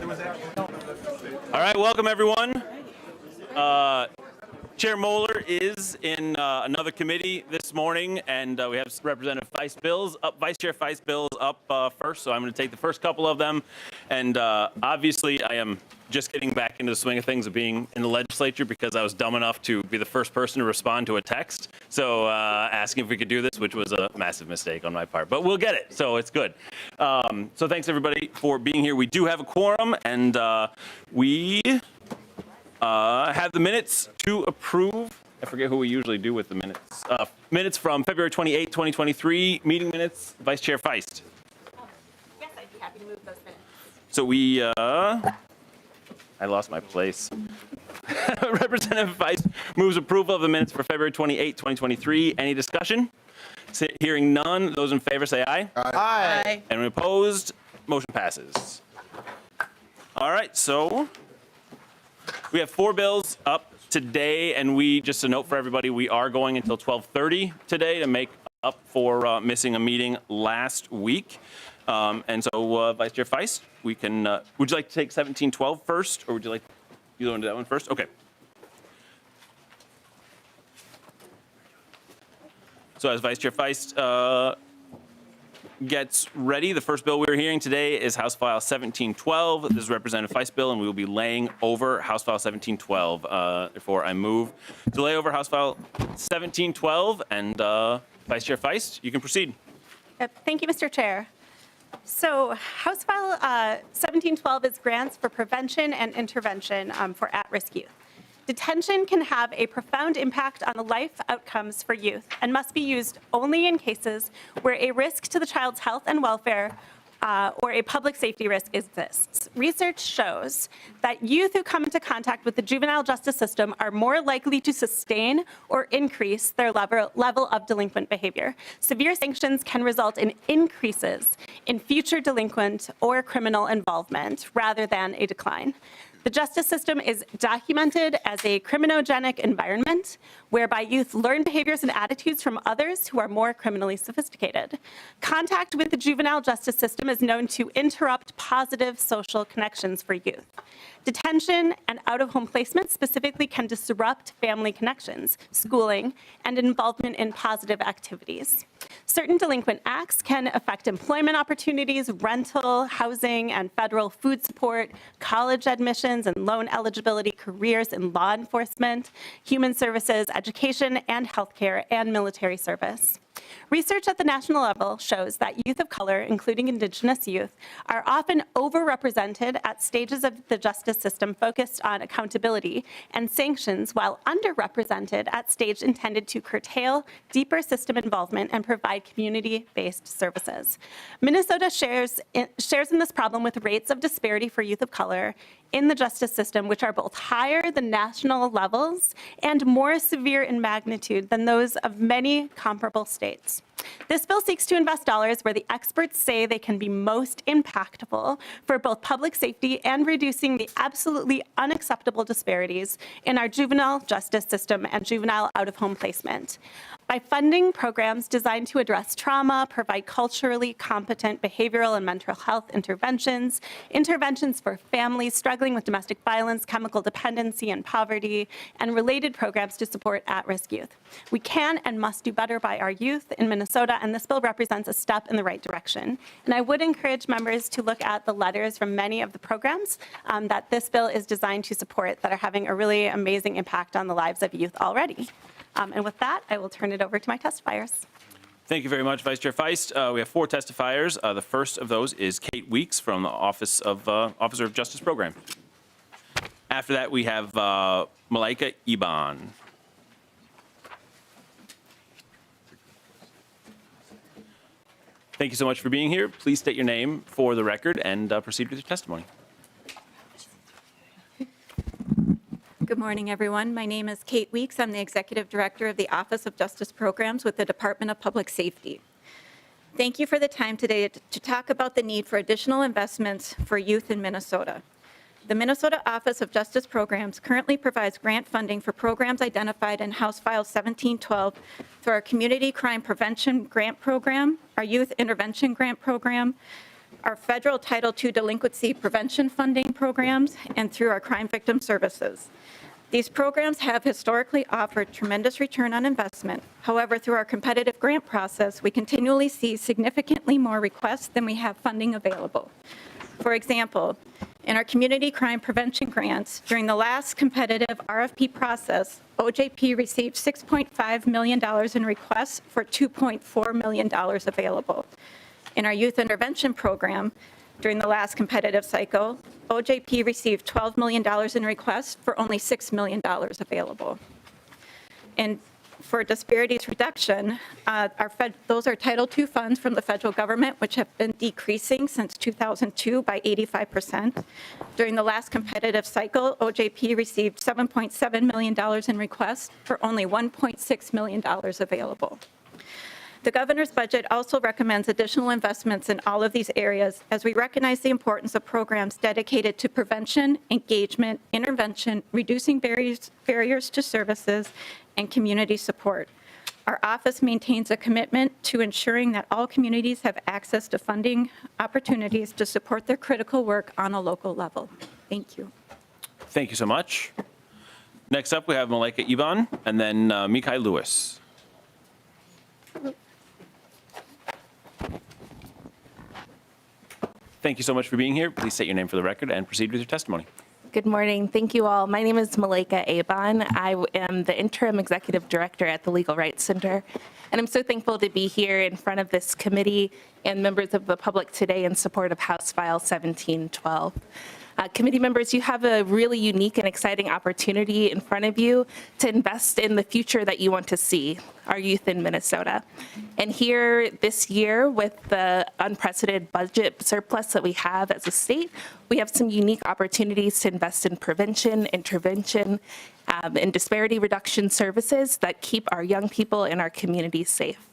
All right, welcome everyone. Chair Moeller is in another committee this morning, and we have Representative Vice Chair Feist Bills up first, so I'm going to take the first couple of them. And obviously, I am just getting back into the swing of things of being in the legislature because I was dumb enough to be the first person to respond to a text. So asking if we could do this, which was a massive mistake on my part, but we'll get it, so it's good. So thanks everybody for being here. We do have a quorum, and we have the minutes to approve. I forget who we usually do with the minutes. Minutes from February 28, 2023, meeting minutes. Vice Chair Feist. Yes, I'd be happy to move those minutes. So we, I lost my place. Representative Feist moves approval of the minutes for February 28, 2023. Any discussion? Hearing none, those in favor say aye. Aye. Anyone opposed? Motion passes. All right, so we have 4 bills up today, and just a note for everybody, we are going until 12:30 today to make up for missing a meeting last week. And so, Vice Chair Feist, we can, would you like to take 1712 first, or would you like, you want to do that one first? Okay. So as Vice Chair Feist gets ready, the first bill we're hearing today is House File 1712. This is Representative Feist's bill, and we will be laying over House File 1712. Therefore, I move to lay over House File 1712, and Vice Chair Feist, you can proceed. Thank you, Mr. Chair. So House File 1712 is grants for prevention and intervention for at-risk youth. Detention can have a profound impact on the life outcomes for youth and must be used only in cases where a risk to the child's health and welfare or a public safety risk exists. Research shows that youth who come into contact with the juvenile justice system are more likely to sustain or increase their level of delinquent behavior. Severe sanctions can result in increases in future delinquent or criminal involvement rather than a decline. The justice system is documented as a criminogenic environment whereby youth learn behaviors and attitudes from others who are more criminally sophisticated. Contact with the juvenile justice system is known to interrupt positive social connections for youth. Detention and out-of-home placement specifically can disrupt family connections, schooling, and involvement in positive activities. Certain delinquent acts can affect employment opportunities, rental, housing, and federal food support, college admissions and loan eligibility, careers in law enforcement, human services, education, and healthcare, and military service. Research at the national level shows that youth of color, including Indigenous youth, are often overrepresented at stages of the justice system focused on accountability and sanctions, while underrepresented at stage intended to curtail deeper system involvement and provide community-based services. Minnesota shares in this problem with rates of disparity for youth of color in the justice system, which are both higher than national levels and more severe in magnitude than those of many comparable states. This bill seeks to invest dollars where the experts say they can be most impactful for both public safety and reducing the absolutely unacceptable disparities in our juvenile justice system and juvenile out-of-home placement. By funding programs designed to address trauma, provide culturally competent behavioral and mental health interventions, interventions for families struggling with domestic violence, chemical dependency, and poverty, and related programs to support at-risk youth. We can and must do better by our youth in Minnesota, and this bill represents a step in the right direction. And I would encourage members to look at the letters from many of the programs that this bill is designed to support that are having a really amazing impact on the lives of youth already. And with that, I will turn it over to my testifiers. Thank you very much, Vice Chair Feist. We have 4 testifiers. The first of those is Kate Weeks from the Office of Officer of Justice Program. After that, we have Malaika Iban. Thank you so much for being here. Please state your name for the record and proceed with your testimony. Good morning, everyone. My name is Kate Weeks. I'm the Executive Director of the Office of Justice Programs with the Department of Public Safety. Thank you for the time today to talk about the need for additional investments for youth in Minnesota. The Minnesota Office of Justice Programs currently provides grant funding for programs identified in House File 1712 through our Community Crime Prevention Grant Program, our Youth Intervention Grant Program, our federal Title II delinquency prevention funding programs, and through our crime victim services. These programs have historically offered tremendous return on investment. However, through our competitive grant process, we continually see significantly more requests than we have funding available. For example, in our community crime prevention grants, during the last competitive RFP process, OJP received $6.5 million in requests for $2.4 million available. In our youth intervention program, during the last competitive cycle, OJP received $12 million in requests for only $6 million available. And for disparities reduction, those are Title II funds from the federal government, which have been decreasing since 2002 by 85%. During the last competitive cycle, OJP received $7.7 million in requests for only $1.6 million available. The governor's budget also recommends additional investments in all of these areas as we recognize the importance of programs dedicated to prevention, engagement, intervention, reducing barriers to services, and community support. Our office maintains a commitment to ensuring that all communities have access to funding opportunities to support their critical work on a local level. Thank you. Thank you so much. Next up, we have Malika Ivan and then Mikai Lewis. Thank you so much for being here. Please state your name for the record and proceed with your testimony. Good morning. Thank you all. My name is Malika Aban. I am the interim executive director at the Legal Rights Center, and I'm so thankful to be here in front of this committee and members of the public today in support of House File 1712. Committee members, you have a really unique and exciting opportunity in front of you to invest in the future that you want to see, our youth in Minnesota. And here this year, with the unprecedented budget surplus that we have as a state, we have some unique opportunities to invest in prevention, intervention, and disparity reduction services that keep our young people and our communities safe.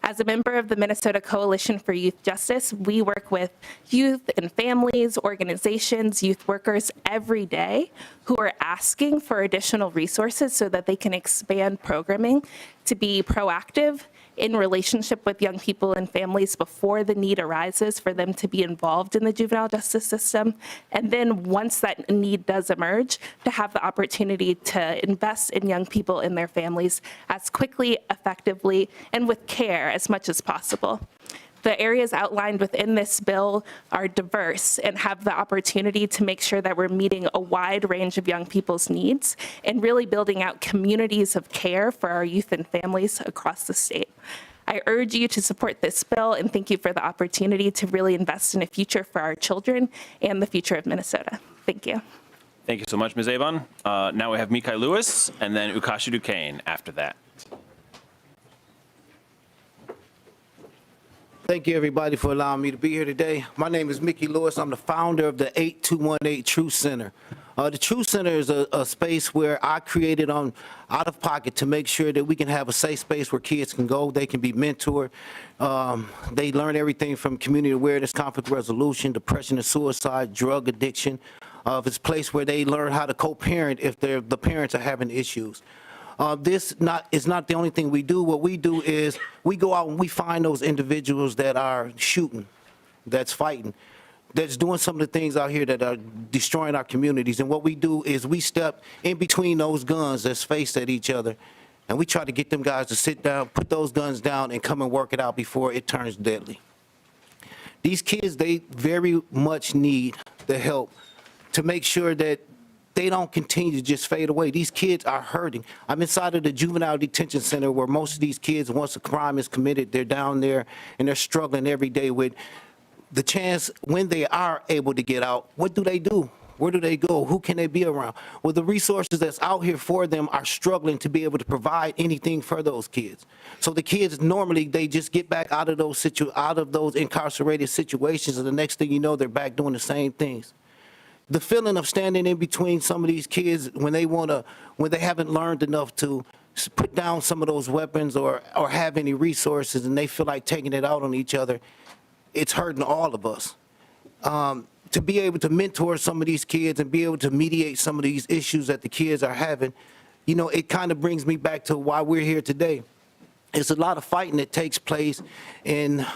As a member of the Minnesota Coalition for Youth Justice, we work with youth and families, organizations, youth workers every day who are asking for additional resources so that they can expand programming to be proactive in relationship with young people and families before the need arises for them to be involved in the juvenile justice system. And then once that need does emerge, to have the opportunity to invest in young people and their families as quickly, effectively, and with care as much as possible. The areas outlined within this bill are diverse and have the opportunity to make sure that we're meeting a wide range of young people's needs and really building out communities of care for our youth and families across the state. I urge you to support this bill and thank you for the opportunity to really invest in a future for our children and the future of Minnesota. Thank you. Thank you so much, Ms. Avon. Now we have Mikai Lewis and then Ukashi Duquesne after that. Thank you, everybody, for allowing me to be here today. My name is Mickey Lewis. I'm the founder of the 8218 Truth Center. The Truth Center is a space where I created out of pocket to make sure that we can have a safe space where kids can go, they can be mentored. They learn everything from community awareness, conflict resolution, depression and suicide, drug addiction. It's a place where they learn how to co-parent if the parents are having issues. This is not the only thing we do. What we do is we go out and we find those individuals that are shooting, that's fighting, that's doing some of the things out here that are destroying our communities. And what we do is we step in between those guns that's faced at each other, and we try to get them guys to sit down, put those guns down, and come and work it out before it turns deadly. These kids, they very much need the help to make sure that they don't continue to just fade away. These kids are hurting. I'm inside of the juvenile detention center where most of these kids, once a crime is committed, they're down there and they're struggling every day with the chance when they are able to get out. What do they do? Where do they go? Who can they be around? Well, the resources that's out here for them are struggling to be able to provide anything for those kids. So the kids normally, they just get back out of those incarcerated situations, and the next thing you know, they're back doing the same things. The feeling of standing in between some of these kids when they haven't learned enough to put down some of those weapons or have any resources, and they feel like taking it out on each other, it's hurting all of us. To be able to mentor some of these kids and be able to mediate some of these issues that the kids are having, you know, it kind of brings me back to why we're here today. It's a lot of fighting that takes place in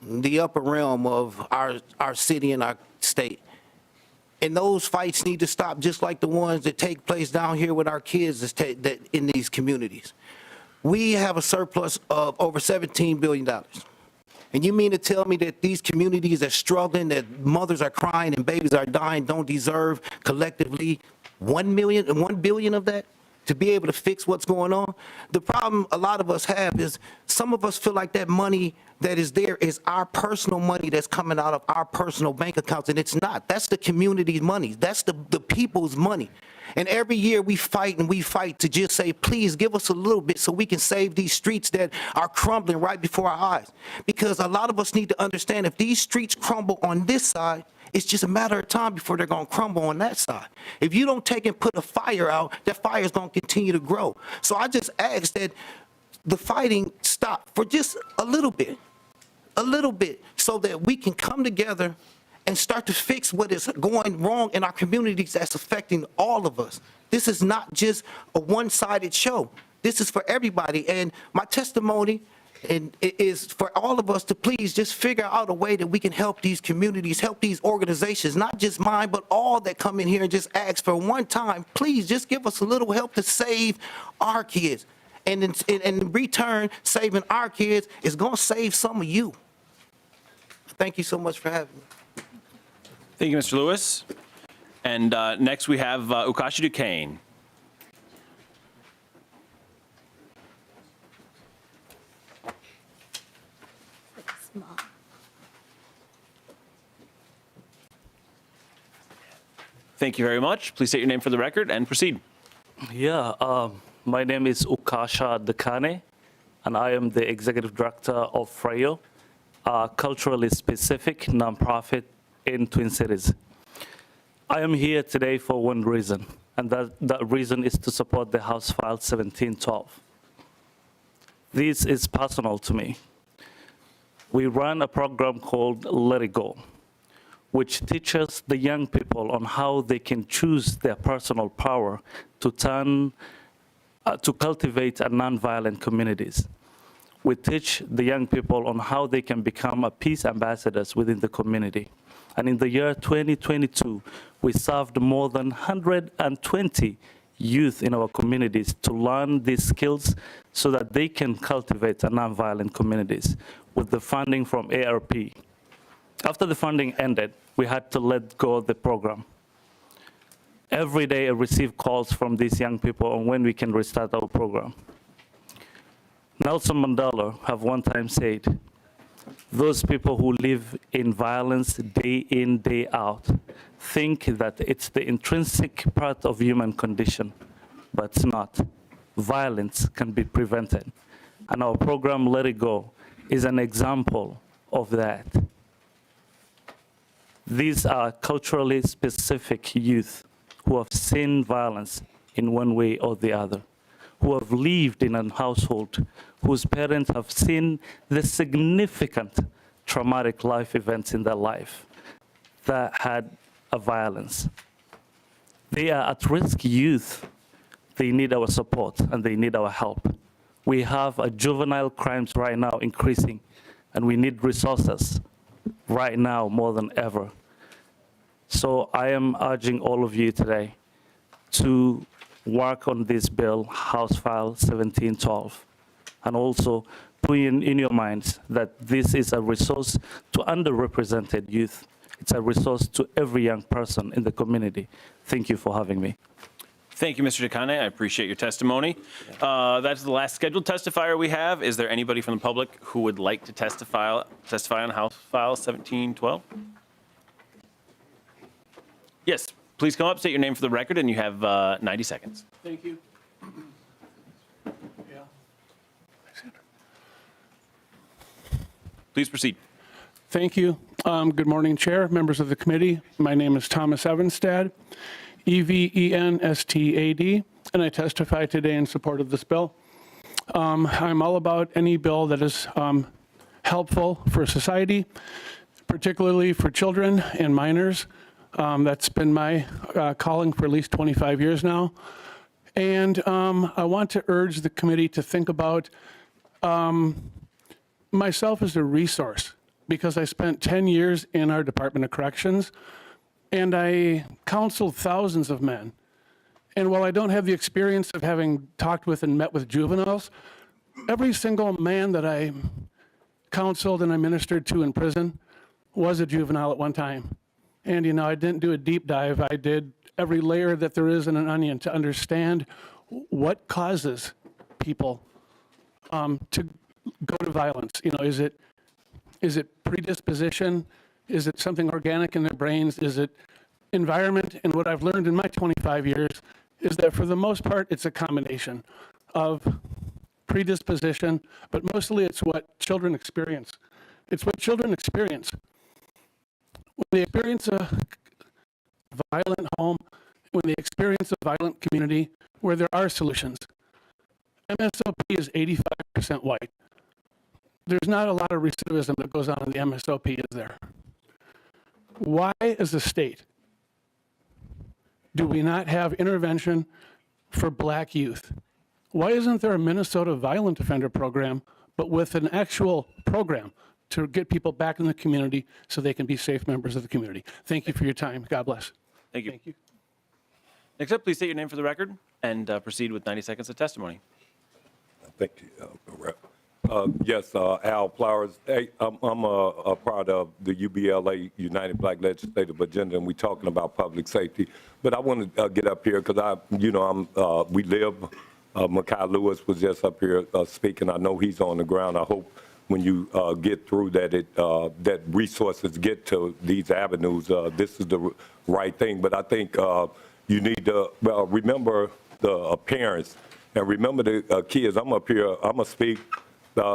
the upper realm of our city and our state. And those fights need to stop, just like the ones that take place down here with our kids that in these communities. We have a surplus of over $17 billion. And you mean to tell me that these communities are struggling, that mothers are crying and babies are dying, don't deserve collectively $1 billion of that to be able to fix what's going on? The problem a lot of us have is some of us feel like that money that is there is our personal money that's coming out of our personal bank accounts, and it's not. That's the community's money. That's the people's money. And every year we fight to just say, please give us a little bit so we can save these streets that are crumbling right before our eyes. Because a lot of us need to understand if these streets crumble on this side, it's just a matter of time before they're going to crumble on that side. If you don't take and put a fire out, that fire is going to continue to grow. So I just ask that the fighting stop for just a little bit, so that we can come together and start to fix what is going wrong in our communities that's affecting all of us. This is not just a one-sided show. This is for everybody. And my testimony is for all of us to please just figure out a way that we can help these communities, help these organizations, not just mine, but all that come in here and just ask for one time, please just give us a little help to save our kids. And in return, saving our kids is going to save some of you. Thank you so much for having me. Thank you, Mr. Lewis. And next we have Ukasha Duquesne. Thank you very much. Please state your name for the record and proceed. Yeah, my name is Ukasha Duquesne, and I am the executive director of FREYO, a culturally specific nonprofit in Twin Cities. I am here today for one reason, and that reason is to support the House File 1712. This is personal to me. We run a program called Let It Go, which teaches the young people on how they can choose their personal power to cultivate a nonviolent communities. We teach the young people on how they can become a peace ambassadors within the community. And in the year 2022, we served more than 120 youth in our communities to learn these skills so that they can cultivate a nonviolent communities with the funding from ARP. After the funding ended, we had to let go of the program. Every day I receive calls from these young people on when we can restart our program. Nelson Mandela have one time said, those people who live in violence day in, day out, think that it's the intrinsic part of human condition, but it's not. Violence can be prevented. And our program, Let It Go, is an example of that. These are culturally specific youth who have seen violence in one way or the other, who have lived in a household whose parents have seen the significant traumatic life events in their life that had a violence. They are at-risk youth. They need our support and they need our help. We have a juvenile crimes right now increasing, and we need resources right now more than ever. So I am urging all of you today to work on this bill, House File 1712, and also put in your minds that this is a resource to underrepresented youth. It's a resource to every young person in the community. Thank you for having me. Thank you, Mr. Duquesne. I appreciate your testimony. That's the last scheduled testifier we have. Is there anybody from the public who would like to testify on House File 1712? Yes, please come up, state your name for the record, and you have 90 seconds. Thank you. Please proceed. Thank you. Good morning, Chair, members of the committee. My name is Thomas Evenstad, Evenstad, and I testify today in support of this bill. I'm all about any bill that is helpful for society, particularly for children and minors. That's been my calling for at least 25 years now. And I want to urge the committee to think about myself as a resource because I spent 10 years in our Department of Corrections, and I counseled thousands of men. And while I don't have the experience of having talked with and met with juveniles, every single man that I counseled and I ministered to in prison was a juvenile at one time. And, you know, I didn't do a deep dive. I did every layer that there is in an onion to understand what causes people to go to violence. You know, is it predisposition? Is it something organic in their brains? Is it environment? And what I've learned in my 25 years is that for the most part, it's a combination of predisposition, but mostly it's what children experience. It's what children experience. When they experience a violent home, when they experience a violent community where there are solutions. MSOP is 85% white. There's not a lot of recidivism that goes on in the MSOP, is there? Why, as a state, do we not have intervention for black youth? Why isn't there a Minnesota violent offender program, but with an actual program to get people back in the community so they can be safe members of the community? Thank you for your time. God bless. Thank you. Thank you. Next up, please state your name for the record and proceed with 90 seconds of testimony. Thank you, Rep. Yes, Al Flowers. Hey, I'm a part of the UBLA United Black Legislative Agenda, and we're talking about public safety. But I want to get up here because we live. Makai Lewis was just up here speaking. I know he's on the ground. I hope when you get through that that resources get to these avenues. This is the right thing. But I think you need to remember the parents and remember the kids. I'm up here. I'm gonna speak.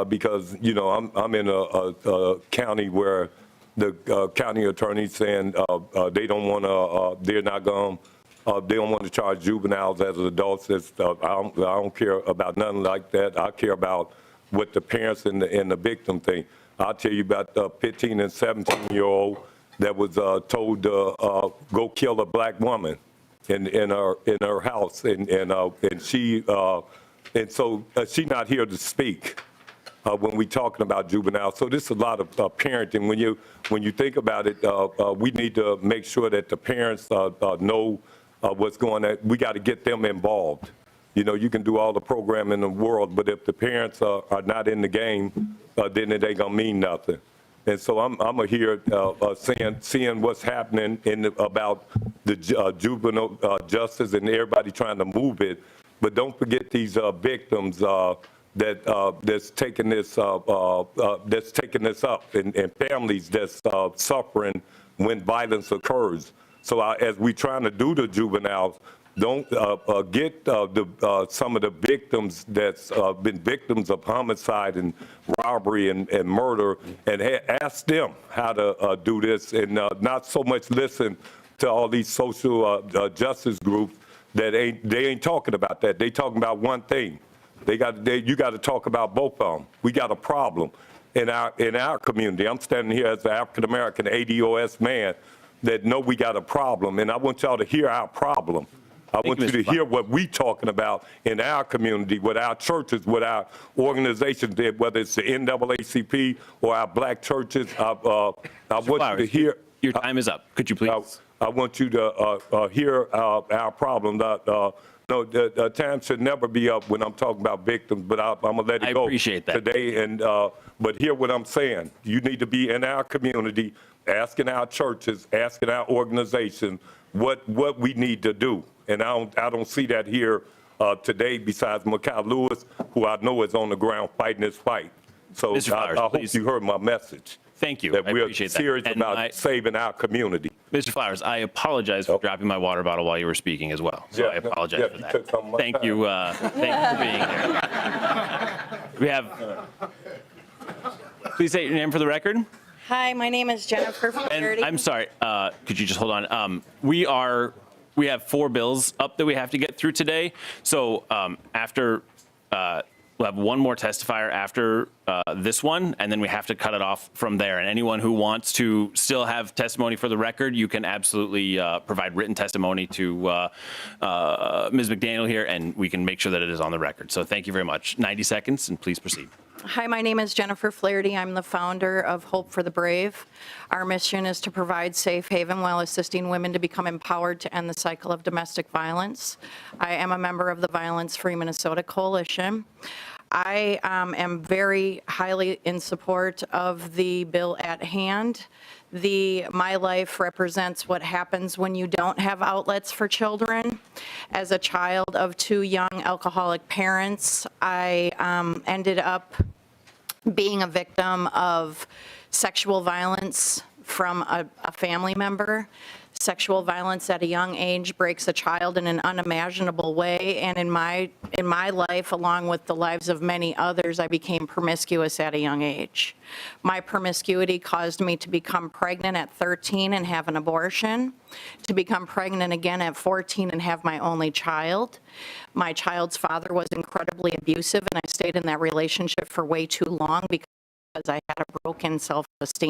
Because I'm in a county where the county attorney's saying they don't want to, they don't want to charge juveniles as adults. I don't care about nothing like that. I care about what the parents and the victim think. I'll tell you about the 15 and 17-year-old that was told to go kill a black woman in her house, and so she's not here to speak. When we're talking about juveniles. So this is a lot of parenting. When you think about it, we need to make sure that the parents know what's going on. We got to get them involved. You know, you can do all the programming in the world, but if the parents are not in the game, then it ain't gonna mean nothing. And so I'm here seeing what's happening about the juvenile justice and everybody trying to move it. But don't forget these victims that's taking this up, and families that's suffering when violence occurs. So as we trying to do the juveniles, don't get some of the victims that's been victims of homicide and robbery and murder, and ask them how to do this, and not so much listen to all these social justice groups that ain't talking about that. They talking about one thing. You got to talk about both of them. We got a problem in our community. I'm standing here as an African American ADOS man that know we got a problem, and I want y'all to hear our problem. I want you to hear what we talking about in our community, with our churches, with our organizations, whether it's the NAACP or our black churches. I want you to hear. Your time is up. Could you please? I want you to hear our problem. No, the time should never be up when I'm talking about victims, but I'm going to let it go today. And but hear what I'm saying. You need to be in our community, asking our churches, asking our organizations what we need to do. And I don't see that here today besides Makai Lewis, who I know is on the ground fighting this fight. So I hope you heard my message. Thank you. That I we're appreciate serious that. about saving our community. Mr. Flowers, I apologize for dropping my water bottle while you were speaking as well. So I apologize for that. Thank you. Thank you for being here. We have. Please state your name for the record. Hi, my name is Jennifer Flaherty. And I'm sorry. Could you just hold on? We have 4 bills up that we have to get through today. So after. We'll have one more testifier after this one, and then we have to cut it off from there. And anyone who wants to still have testimony for the record, you can absolutely provide written testimony to Ms. McDaniel here, and we can make sure that it is on the record. So thank you very much. 90 seconds, and please proceed. Hi, my name is Jennifer Flaherty. I'm the founder of Hope for the Brave. Our mission is to provide safe haven while assisting women to become empowered to end the cycle of domestic violence. I am a member of the Violence Free Minnesota Coalition. I am very highly in support of the bill at hand. My life represents what happens when you don't have outlets for children. As a child of 2 young alcoholic parents, I ended up being a victim of sexual violence from a family member. Sexual violence at a young age breaks a child in an unimaginable way, and in my life, along with the lives of many others, I became promiscuous at a young age. My promiscuity caused me to become pregnant at 13 and have an abortion, to become pregnant again at 14 and have my only child. My child's father was incredibly abusive, and I stayed in that relationship for way too long because I had a broken self-esteem.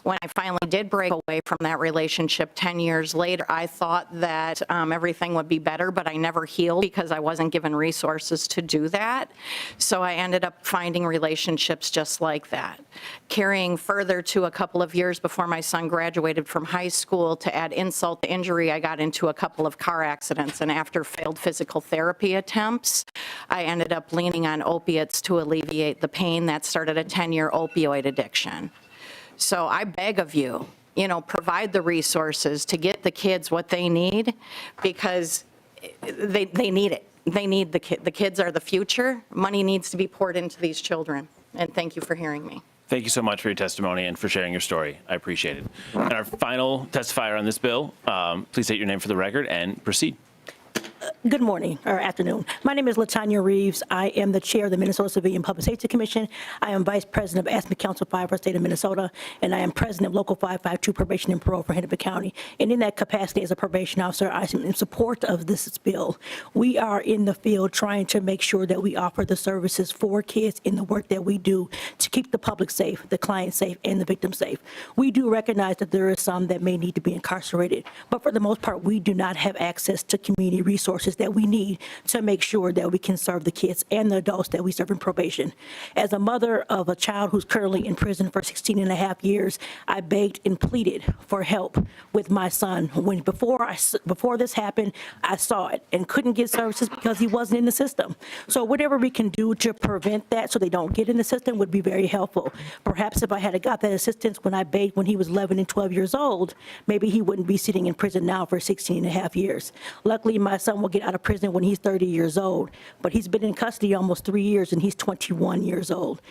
When I finally did break away from that relationship 10 years later, I thought that everything would be better, but I never healed because I wasn't given resources to do that. So I ended up finding relationships just like that. Carrying further to a couple of years before my son graduated from high school, to add insult to injury, I got into a couple of car accidents, and after failed physical therapy attempts, I ended up leaning on opiates to alleviate the pain. That started a 10-year opioid addiction. So I beg of you, provide the resources to get the kids what they need, because they need it. They need the kids are the future. Money needs to be poured into these children. And thank you for hearing me. Thank you so much for your testimony and for sharing your story. I appreciate it. And our final testifier on this bill, please state your name for the record and proceed. Good morning or afternoon. My name is LaTanya Reeves. I am the chair of the Minnesota Civilian Public Safety Commission. I am vice president of ASME Council 5 for the state of Minnesota, and I am president of Local 552 Probation and Parole for Hennepin County. And in that capacity as a probation officer, I am in support of this bill. We are in the field trying to make sure that we offer the services for kids in the work that we do to keep the public safe, the client safe, and the victim safe. We do recognize that there is some that may need to be incarcerated, but for the most part, we do not have access to community resources that we need to make sure that we can serve the kids and the adults that we serve in probation. As a mother of a child who's currently in prison for 16 and a half years, I begged and pleaded for help with my son. Before this happened, I saw it and couldn't get services because he wasn't in the system. So whatever we can do to prevent that so they don't get in the system would be very helpful. Perhaps if I had got that assistance when I begged when he was 11 and 12 years old, maybe he wouldn't be sitting in prison now for 16 and a half years. Luckily, my son will get out of prison when he's 30 years old, but he's been in custody almost 3 years and he's 21 years old.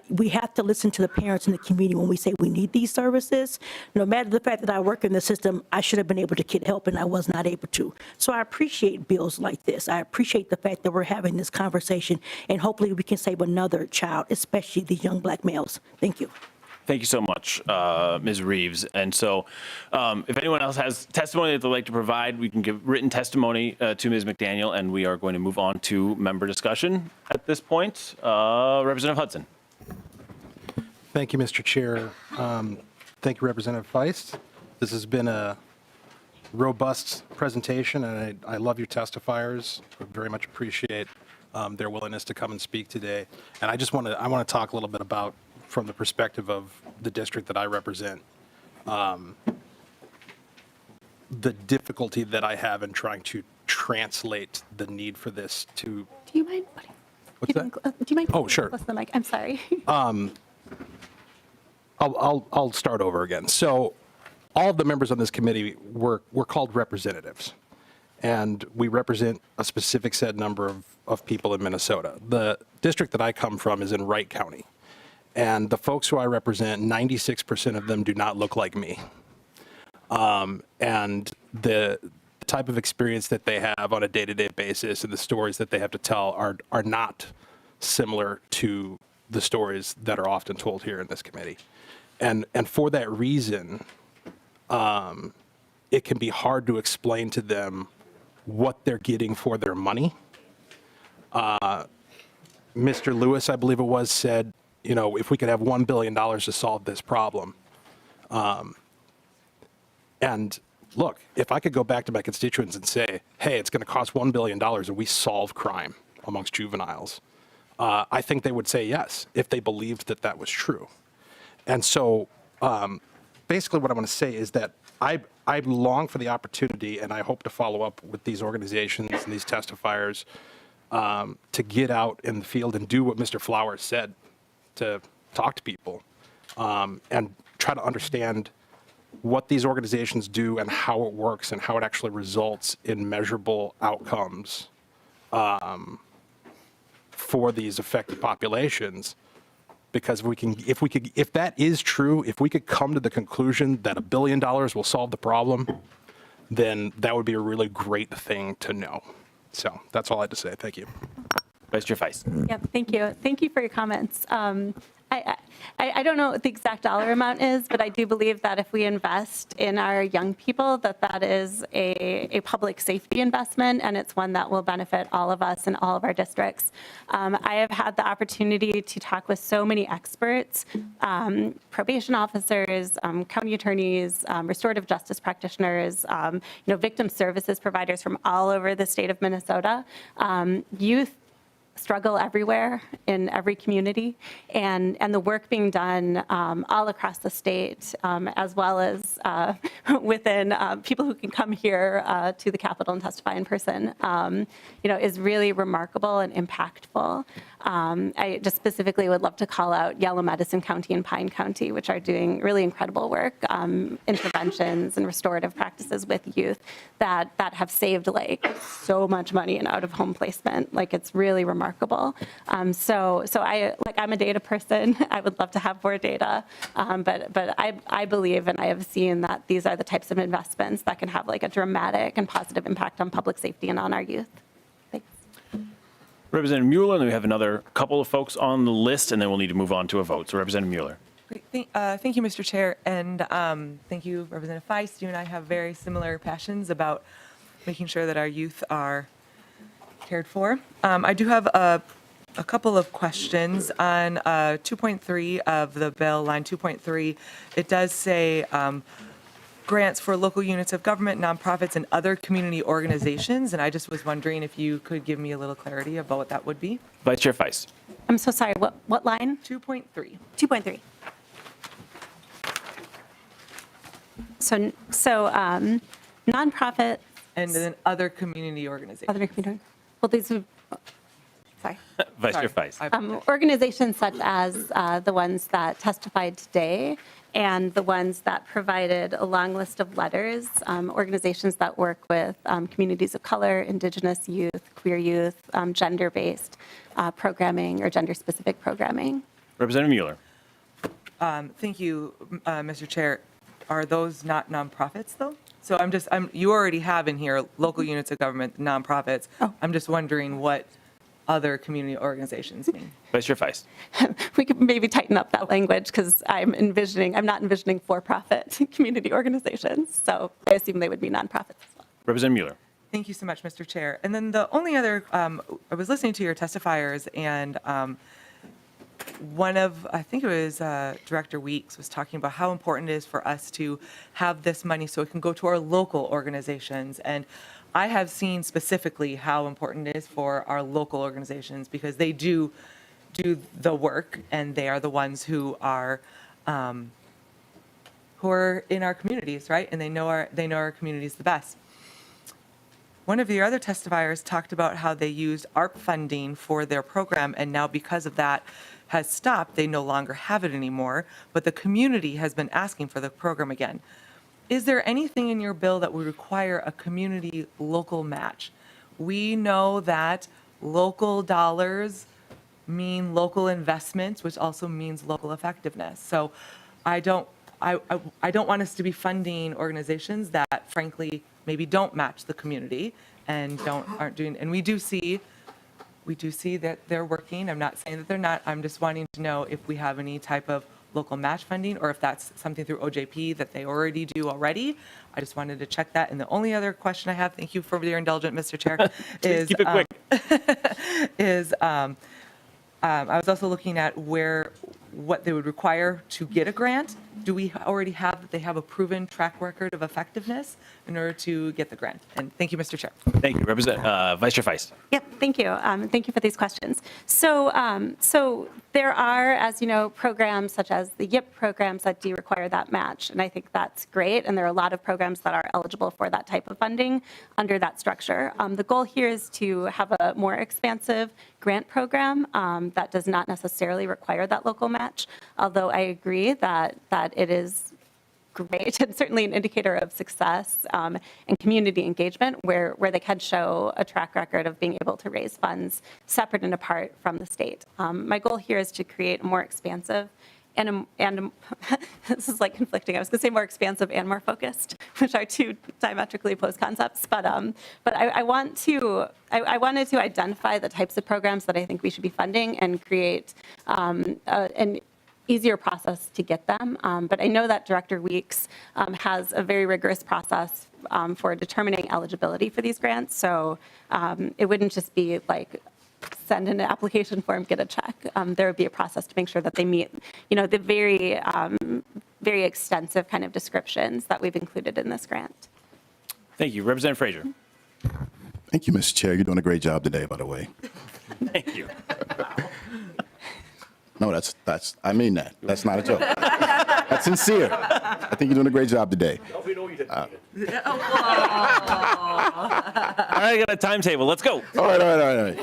We have to listen to the parents in the community when we say we need these services. No matter the fact that I work in the system, I should have been able to get help and I was not able to. So I appreciate bills like this. I appreciate the fact that we're having this conversation, and hopefully we can save another child, especially the young black males. Thank you. Thank you so much, Ms. Reeves. And so if anyone else has testimony that they'd like to provide, we can give written testimony to Ms. McDaniel, and we are going to move on to member discussion at this point. Representative Hudson. Thank you, Mr. Chair. Thank you, Representative Feist. This has been a robust presentation, and I love your testifiers. I very much appreciate their willingness to come and speak today. And I want to talk a little bit about, from the perspective of the district that I represent, the difficulty that I have in trying to translate the need for this to. Do you mind? What's that? Do you mind? Oh, sure. Close to the mic. I'm sorry. I'll start over again. So all of the members on this committee were called representatives, and we represent a specific set number of people in Minnesota. The district that I come from is in Wright County. And the folks who I represent, 96% of them do not look like me. And the type of experience that they have on a day-to-day basis and the stories that they have to tell are not similar to the stories that are often told here in this committee. And for that reason, it can be hard to explain to them what they're getting for their money. Mr. Lewis, I believe it was, said, if we could have $1 billion to solve this problem. And look, if I could go back to my constituents and say, hey, it's going to cost $1 billion and we solve crime amongst juveniles, I think they would say yes if they believed that that was true. And so basically what I want to say is that I long for the opportunity, and I hope to follow up with these organizations and these testifiers to get out in the field and do what Mr. Flowers said, to talk to people and try to understand what these organizations do and how it works and how it actually results in measurable outcomes for these affected populations. Because if that is true, if we could come to the conclusion that $1 billion will solve the problem, then that would be a really great thing to know. So that's all I had to say. Thank you. Vice Chair Feist. Yeah, thank you. Thank you for your comments. I don't know what the exact dollar amount is, but I do believe that if we invest in our young people, that is a public safety investment, and it's one that will benefit all of us in all of our districts. I have had the opportunity to talk with so many experts, probation officers, county attorneys, restorative justice practitioners, victim services providers from all over the state of Minnesota. Youth struggle everywhere in every community, and the work being done all across the state, as well as within people who can come here to the Capitol and testify in person, is really remarkable and impactful. I just specifically would love to call out Yellow Medicine County and Pine County, which are doing really incredible work, interventions and restorative practices with youth that have saved so much money in out-of-home placement. It's really remarkable. So I'm a data person. I would love to have more data, but I believe and I have seen that these are the types of investments that can have a dramatic and positive impact on public safety and on our youth. Thanks. Representative Mueller, and then we have another couple of folks on the list, and then we'll need to move on to a vote. So Representative Mueller. Great. Thank you, Mr. Chair, and thank you, Representative Feist. You and I have very similar passions about making sure that our youth are cared for. I do have a couple of questions on 2.3 of the bill, line 2.3. It does say grants for local units of government, nonprofits, and other community organizations, and I just was wondering if you could give me a little clarity about what that would be. Vice Chair Feist. I'm so sorry. What line? 2.3. 2.3. So nonprofit. And then other community organizations. Other community. Well, these would. Sorry. Vice Chair Feist. Organizations such as the ones that testified today and the ones that provided a long list of letters, organizations that work with communities of color, Indigenous youth, queer youth, gender-based programming or gender-specific programming. Representative Mueller. Thank you, Mr. Chair. Are those not nonprofits, though? So you already have in here local units of government, nonprofits. Oh. I'm just wondering what other community organizations mean. Vice Chair Feist. We could maybe tighten up that language because I'm not envisioning for-profit community organizations. So I assume they would be nonprofits as well. Representative Mueller. Thank you so much, Mr. Chair. And then the only other, I was listening to your testifiers, and I think it was Director Weeks was talking about how important it is for us to have this money so it can go to our local organizations. And I have seen specifically how important it is for our local organizations because they do the work, and they are the ones who are in our communities, right? And they know our communities the best. One of your other testifiers talked about how they used ARP funding for their program, and now because of that has stopped, they no longer have it anymore, but the community has been asking for the program again. Is there anything in your bill that would require a community local match? We know that local dollars mean local investments, which also means local effectiveness. So I don't want us to be funding organizations that frankly maybe don't match the community and aren't doing, and we do see that they're working. I'm not saying that they're not. I'm just wanting to know if we have any type of local match funding or if that's something through OJP that they already do already. I just wanted to check that. And the only other question I have, thank you for your indulgence, Mr. Chair, is keep it quick. I was also looking at where what they would require to get a grant? Do we already have that they have a proven track record of effectiveness in order to get the grant? And thank you, Mr. Chair. Thank you. Vice Chair Feist. Yep, thank you. Thank you for these questions. So there are, as you know, programs such as the YIP programs that do require that match, and I think that's great. And there are a lot of programs that are eligible for that type of funding under that structure. The goal here is to have a more expansive grant program that does not necessarily require that local match, although I agree that it is great and certainly an indicator of success and community engagement where they can show a track record of being able to raise funds separate and apart from the state. My goal here is to create a more expansive and this is like conflicting. I was going to say more expansive and more focused, which are two diametrically opposed concepts. But I wanted to identify the types of programs that I think we should be funding and create an easier process to get them. But I know that Director Weeks has a very rigorous process for determining eligibility for these grants. So it wouldn't just be like send in an application form, get a check. There would be a process to make sure that they meet, the very extensive kind of descriptions that we've included in this grant. Thank you. Representative Frazier. Thank you, Mr. Chair. You're doing a great job today, by the way. Thank you. No, I mean that. That's not a joke. That's sincere. I think you're doing a great job today. All right, I got a timetable. Let's go. All right.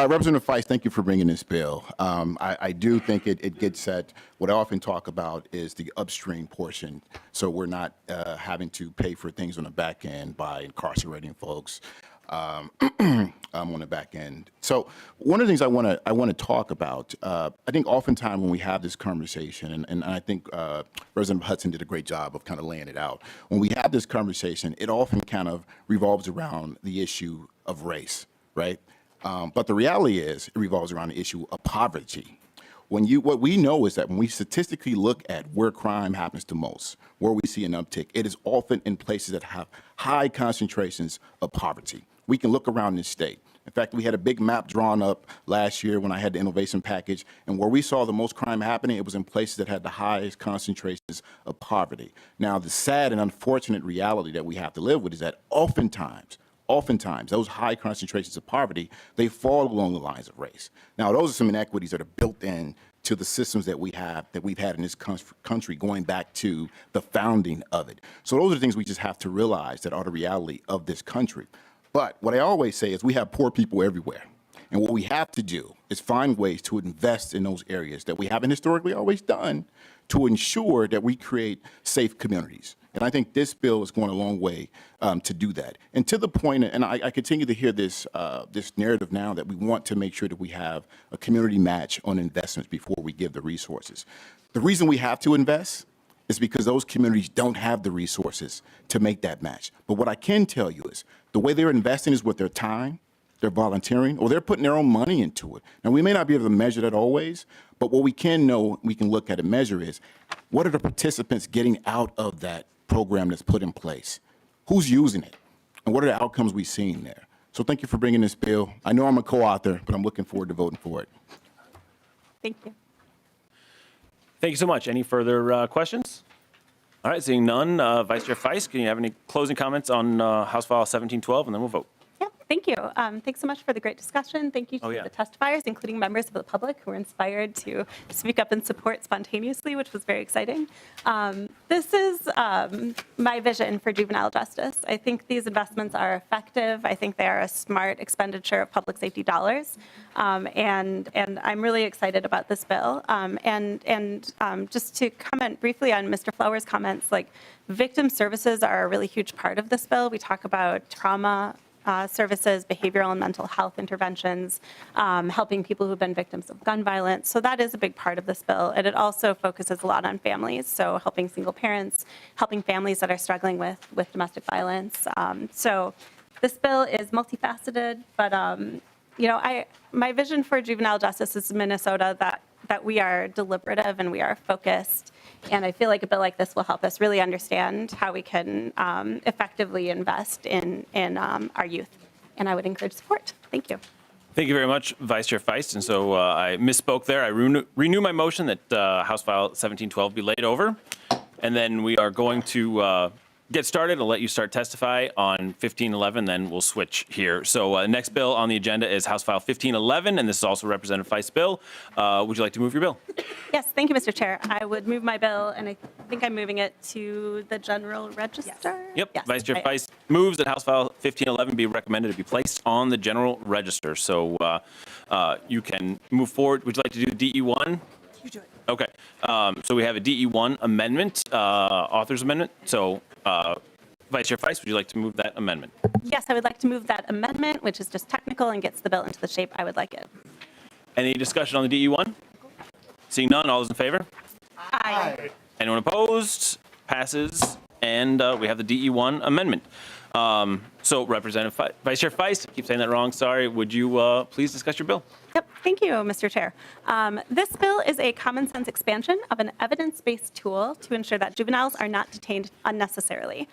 Representative Feist, thank you for bringing this bill. I do think it gets at what I often talk about is the upstream portion, so we're not having to pay for things on the back end by incarcerating folks on the back end. So one of the things I want to talk about, I think oftentimes when we have this conversation, and I think Representative Hudson did a great job of kind of laying it out. When we have this conversation, it often kind of revolves around the issue of race, right? But the reality is it revolves around the issue of poverty. What we know is that when we statistically look at where crime happens the most, where we see an uptick, it is often in places that have high concentrations of poverty. We can look around this state. In fact, we had a big map drawn up last year when I had the innovation package, and where we saw the most crime happening, it was in places that had the highest concentrations of poverty. Now, the sad and unfortunate reality that we have to live with is that oftentimes, those high concentrations of poverty, they fall along the lines of race. Now, those are some inequities that are built in to the systems that we've had in this country going back to the founding of it. So those are the things we just have to realize that are the reality of this country. But what I always say is we have poor people everywhere. And what we have to do is find ways to invest in those areas that we haven't historically always done to ensure that we create safe communities. And I think this bill is going a long way to do that. And to the point, and I continue to hear this narrative now that we want to make sure that we have a community match on investments before we give the resources. The reason we have to invest is because those communities don't have the resources to make that match. But what I can tell you is the way they're investing is with their time, they're volunteering, or they're putting their own money into it. Now, we may not be able to measure that always, but what we can know, we can look at and measure is what are the participants getting out of that program that's put in place? Who's using it? And what are the outcomes we've seen there? So thank you for bringing this bill. I know I'm a co-author, but I'm looking forward to voting for it. Thank you. Thank you so much. Any further questions? All right, seeing none, Vice Chair Feist, can you have any closing comments on House File 1712, and then we'll vote. Yeah, thank you. Thanks so much for the great discussion. Thank you to the testifiers, including members of the public who were inspired to speak up and support spontaneously, which was very exciting. This is my vision for juvenile justice. I think these investments are effective. I think they are a smart expenditure of public safety dollars. And I'm really excited about this bill. Just to comment briefly on Mr. Flower's comments, like victim services are a really huge part of this bill. We talk about trauma services, behavioral and mental health interventions, helping people who've been victims of gun violence. So that is a big part of this bill. And it also focuses a lot on families, so helping single parents, helping families that are struggling with domestic violence. So this bill is multifaceted, but my vision for juvenile justice is Minnesota that we are deliberative and we are focused. And I feel like a bill like this will help us really understand how we can effectively invest in our youth. And I would encourage support. Thank you. Thank you very much, Vice Chair Feist. And so I misspoke there. I renew my motion that House File 1712 be laid over. And then we are going to get started. I'll let you start testify on 1511, then we'll switch here. So next bill on the agenda is House File 1511, and this is also Representative Feist's bill. Would you like to move your bill? Yes, thank you, Mr. Chair. I would move my bill, and I think I'm moving it to the general register. Yep. Yes, Vice Chair right. Feist moves that House File 1511 be recommended to be placed on the general register. So you can move forward. Would you like to do DE1? You do it. Okay. So we have a DE1 amendment, author's amendment. So Vice Chair Feist, would you like to move that amendment? Yes, I would like to move that amendment, which is just technical and gets the bill into the shape I would like it. Any discussion on the DE1? Seeing none, all those in favor? Aye. Anyone opposed? Passes. And we have the DE1 amendment. So Representative Vice Chair Feist, I keep saying that wrong, sorry. Would you please discuss your bill? Yep, thank you, Mr. Chair. This bill is a common sense expansion of an evidence-based tool to ensure that juveniles are not detained unnecessarily.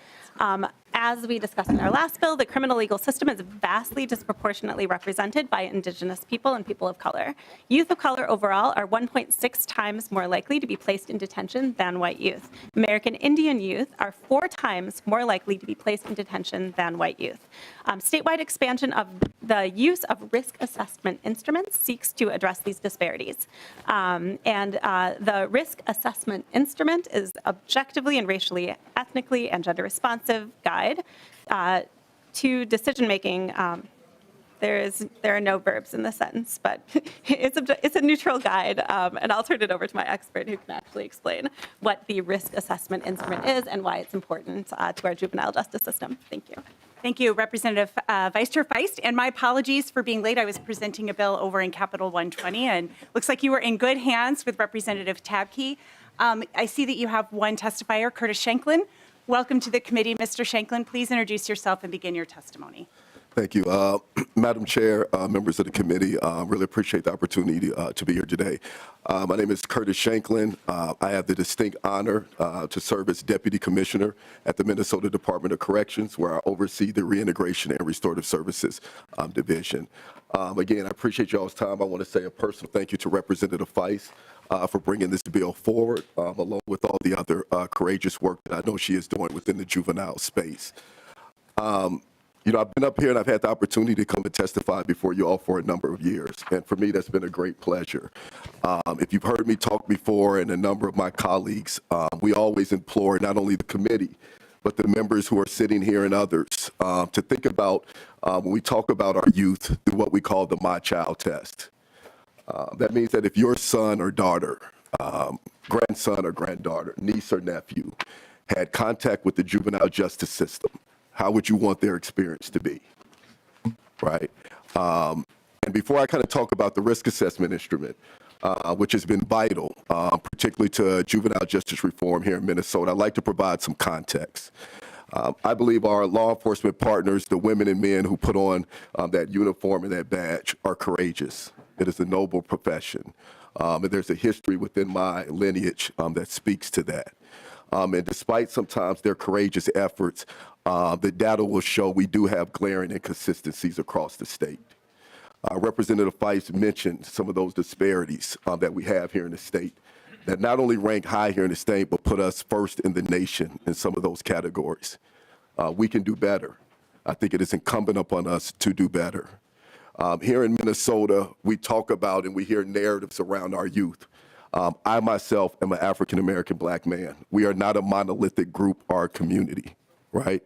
As we discussed in our last bill, the criminal legal system is vastly disproportionately represented by Indigenous people and people of color. Youth of color overall are 1.6 times more likely to be placed in detention than white youth. American Indian youth are 4 times more likely to be placed in detention than white youth. Statewide expansion of the use of risk assessment instruments seeks to address these disparities. The risk assessment instrument is objectively and racially, ethnically, and gender responsive guide to decision-making. There are no verbs in the sentence, but it's a neutral guide, and I'll turn it over to my expert who can actually explain what the risk assessment instrument is and why it's important to our juvenile justice system. Thank you. Thank you, Representative Vice Chair Feist, and my apologies for being late. I was presenting a bill over in Capitol 120, and looks like you were in good hands with Representative Tabke. I see that you have one testifier, Curtis Shanklin. Welcome to the committee, Mr. Shanklin. Please introduce yourself and begin your testimony. Thank you. Madam Chair, members of the committee, really appreciate the opportunity to be here today. My name is Curtis Shanklin. I have the distinct honor to serve as Deputy Commissioner at the Minnesota Department of Corrections, where I oversee the Reintegration and Restorative Services Division. Again, I appreciate y'all's time. I want to say a personal thank you to Representative Feist for bringing this bill forward, along with all the other courageous work that I know she is doing within the juvenile space. You know, I've been up here and I've had the opportunity to come and testify before you all for a number of years. And for me, that's been a great pleasure. If you've heard me talk before and a number of my colleagues, we always implore not only the committee, but the members who are sitting here and others to think about when we talk about our youth through what we call the My Child test. That means that if your son or daughter, grandson or granddaughter, niece or nephew had contact with the juvenile justice system, how would you want their experience to be, right? And before I kind of talk about the risk assessment instrument, which has been vital, particularly to juvenile justice reform here in Minnesota, I'd like to provide some context. I believe our law enforcement partners, the women and men who put on that uniform and that badge, are courageous. It is a noble profession. And there's a history within my lineage that speaks to that. And despite sometimes their courageous efforts, the data will show we do have glaring inconsistencies across the state. Representative Feist mentioned some of those disparities that we have here in the state that not only rank high here in the state, but put us first in the nation in some of those categories. We can do better. I think it is incumbent upon us to do better. Here in Minnesota, we talk about and we hear narratives around our youth. I myself am an African-American black man. We are not a monolithic group or community, right?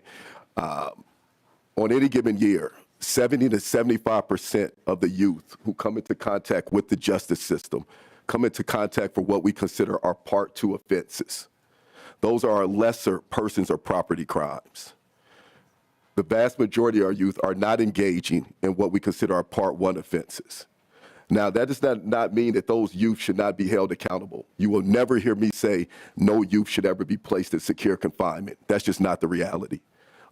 On any given year, 70 to 75% of the youth who come into contact with the justice system come into contact for what we consider our Part 2 offenses. Those are our lesser persons or property crimes. The vast majority of our youth are not engaging in what we consider our Part 1 offenses. Now, that does not mean that those youth should not be held accountable. You will never hear me say no youth should ever be placed in secure confinement. That's just not the reality.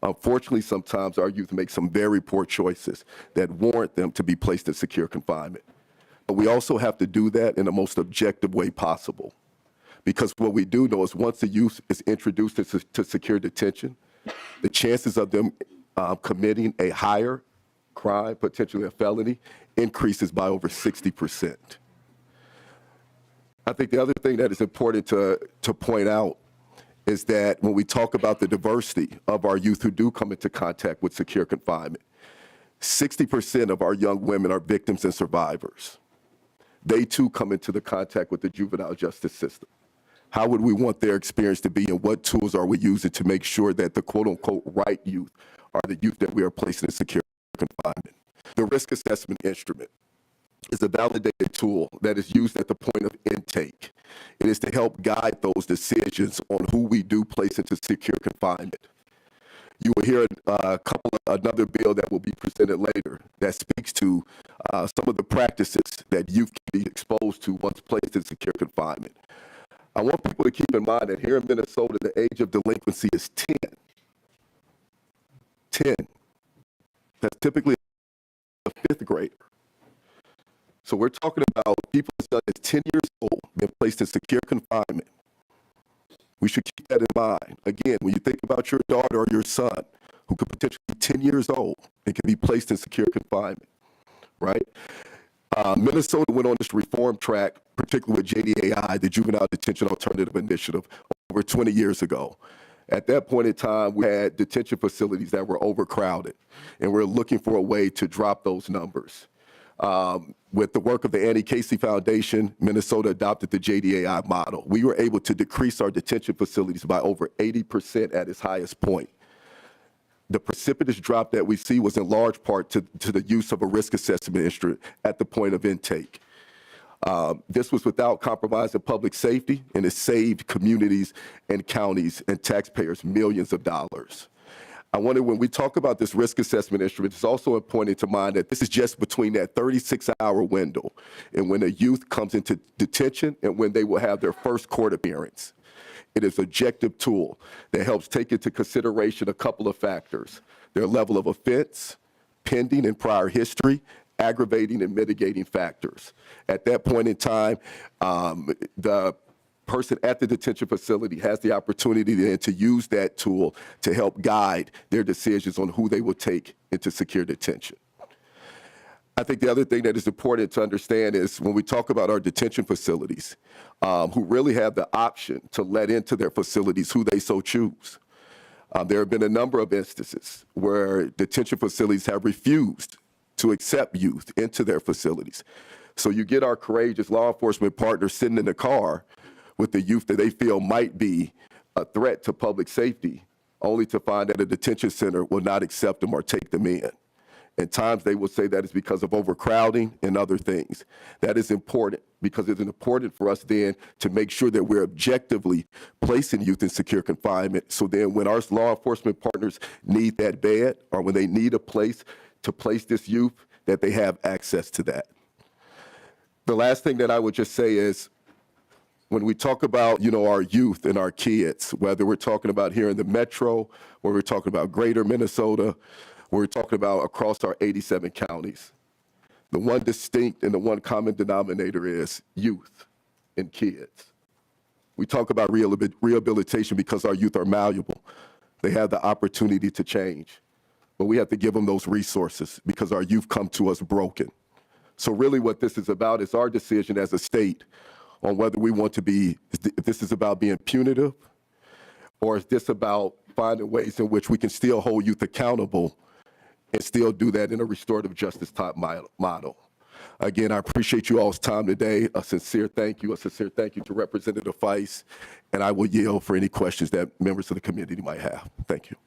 Unfortunately, sometimes our youth make some very poor choices that warrant them to be placed in secure confinement. But we also have to do that in the most objective way possible. Because what we do know is once the youth is introduced to secure detention, the chances of them committing a higher crime, potentially a felony, increases by over 60%. I think the other thing that is important to point out is that when we talk about the diversity of our youth who do come into contact with secure confinement, 60% of our young women are victims and survivors. They too come into the contact with the juvenile justice system. How would we want their experience to be, and what tools are we using to make sure that the quote-unquote right youth are the youth that we are placing in secure confinement? The risk assessment instrument is a validated tool that is used at the point of intake. It is to help guide those decisions on who we do place into secure confinement. You will hear another bill that will be presented later that speaks to some of the practices that youth can be exposed to once placed in secure confinement. I want people to keep in mind that here in Minnesota, the age of delinquency is 10. 10. That's typically a fifth grader. So we're talking about people as young as 10 years old being placed in secure confinement. We should keep that in mind. Again, when you think about your daughter or your son who could potentially be 10 years old and can be placed in secure confinement, right? Minnesota went on this reform track, particularly with JDAI, the Juvenile Detention Alternative Initiative, over 20 years ago. At that point in time, we had detention facilities that were overcrowded, and we're looking for a way to drop those numbers. With the work of the Annie Casey Foundation, Minnesota adopted the JDAI model. We were able to decrease our detention facilities by over 80% at its highest point. The precipitous drop that we see was in large part to the use of a risk assessment instrument at the point of intake. This was without compromising public safety, and it saved communities and counties and taxpayers millions of dollars. I wonder, when we talk about this risk assessment instrument, it's also important to mind that this is just between that 36-hour window and when a youth comes into detention and when they will have their first court appearance. It is an objective tool that helps take into consideration a couple of factors: their level of offense, pending and prior history, aggravating and mitigating factors. At that point in time, the person at the detention facility has the opportunity then to use that tool to help guide their decisions on who they will take into secure detention. I think the other thing that is important to understand is when we talk about our detention facilities, who really have the option to let into their facilities who they so choose. There have been a number of instances where detention facilities have refused to accept youth into their facilities. So you get our courageous law enforcement partners sitting in the car with the youth that they feel might be a threat to public safety, only to find that a detention center will not accept them or take them in. At times they will say that it's because of overcrowding and other things. That is important because it's important for us then to make sure that we're objectively placing youth in secure confinement. So then when our law enforcement partners need that bed or when they need a place to place this youth, that they have access to that. The last thing that I would just say is, when we talk about, our youth and our kids, whether we're talking about here in the metro, or we're talking about greater Minnesota, or we're talking about across our 87 counties, the one distinct and the one common denominator is youth and kids. We talk about rehabilitation because our youth are malleable. They have the opportunity to change, but we have to give them those resources because our youth come to us broken. So really what this is about is our decision as a state on whether we want to be, if this is about being punitive, or is this about finding ways in which we can still hold youth accountable and still do that in a restorative justice type model. Again, I appreciate you all's time today. A sincere thank you to Representative Feist, and I will yield for any questions that members of the community might have. Thank you.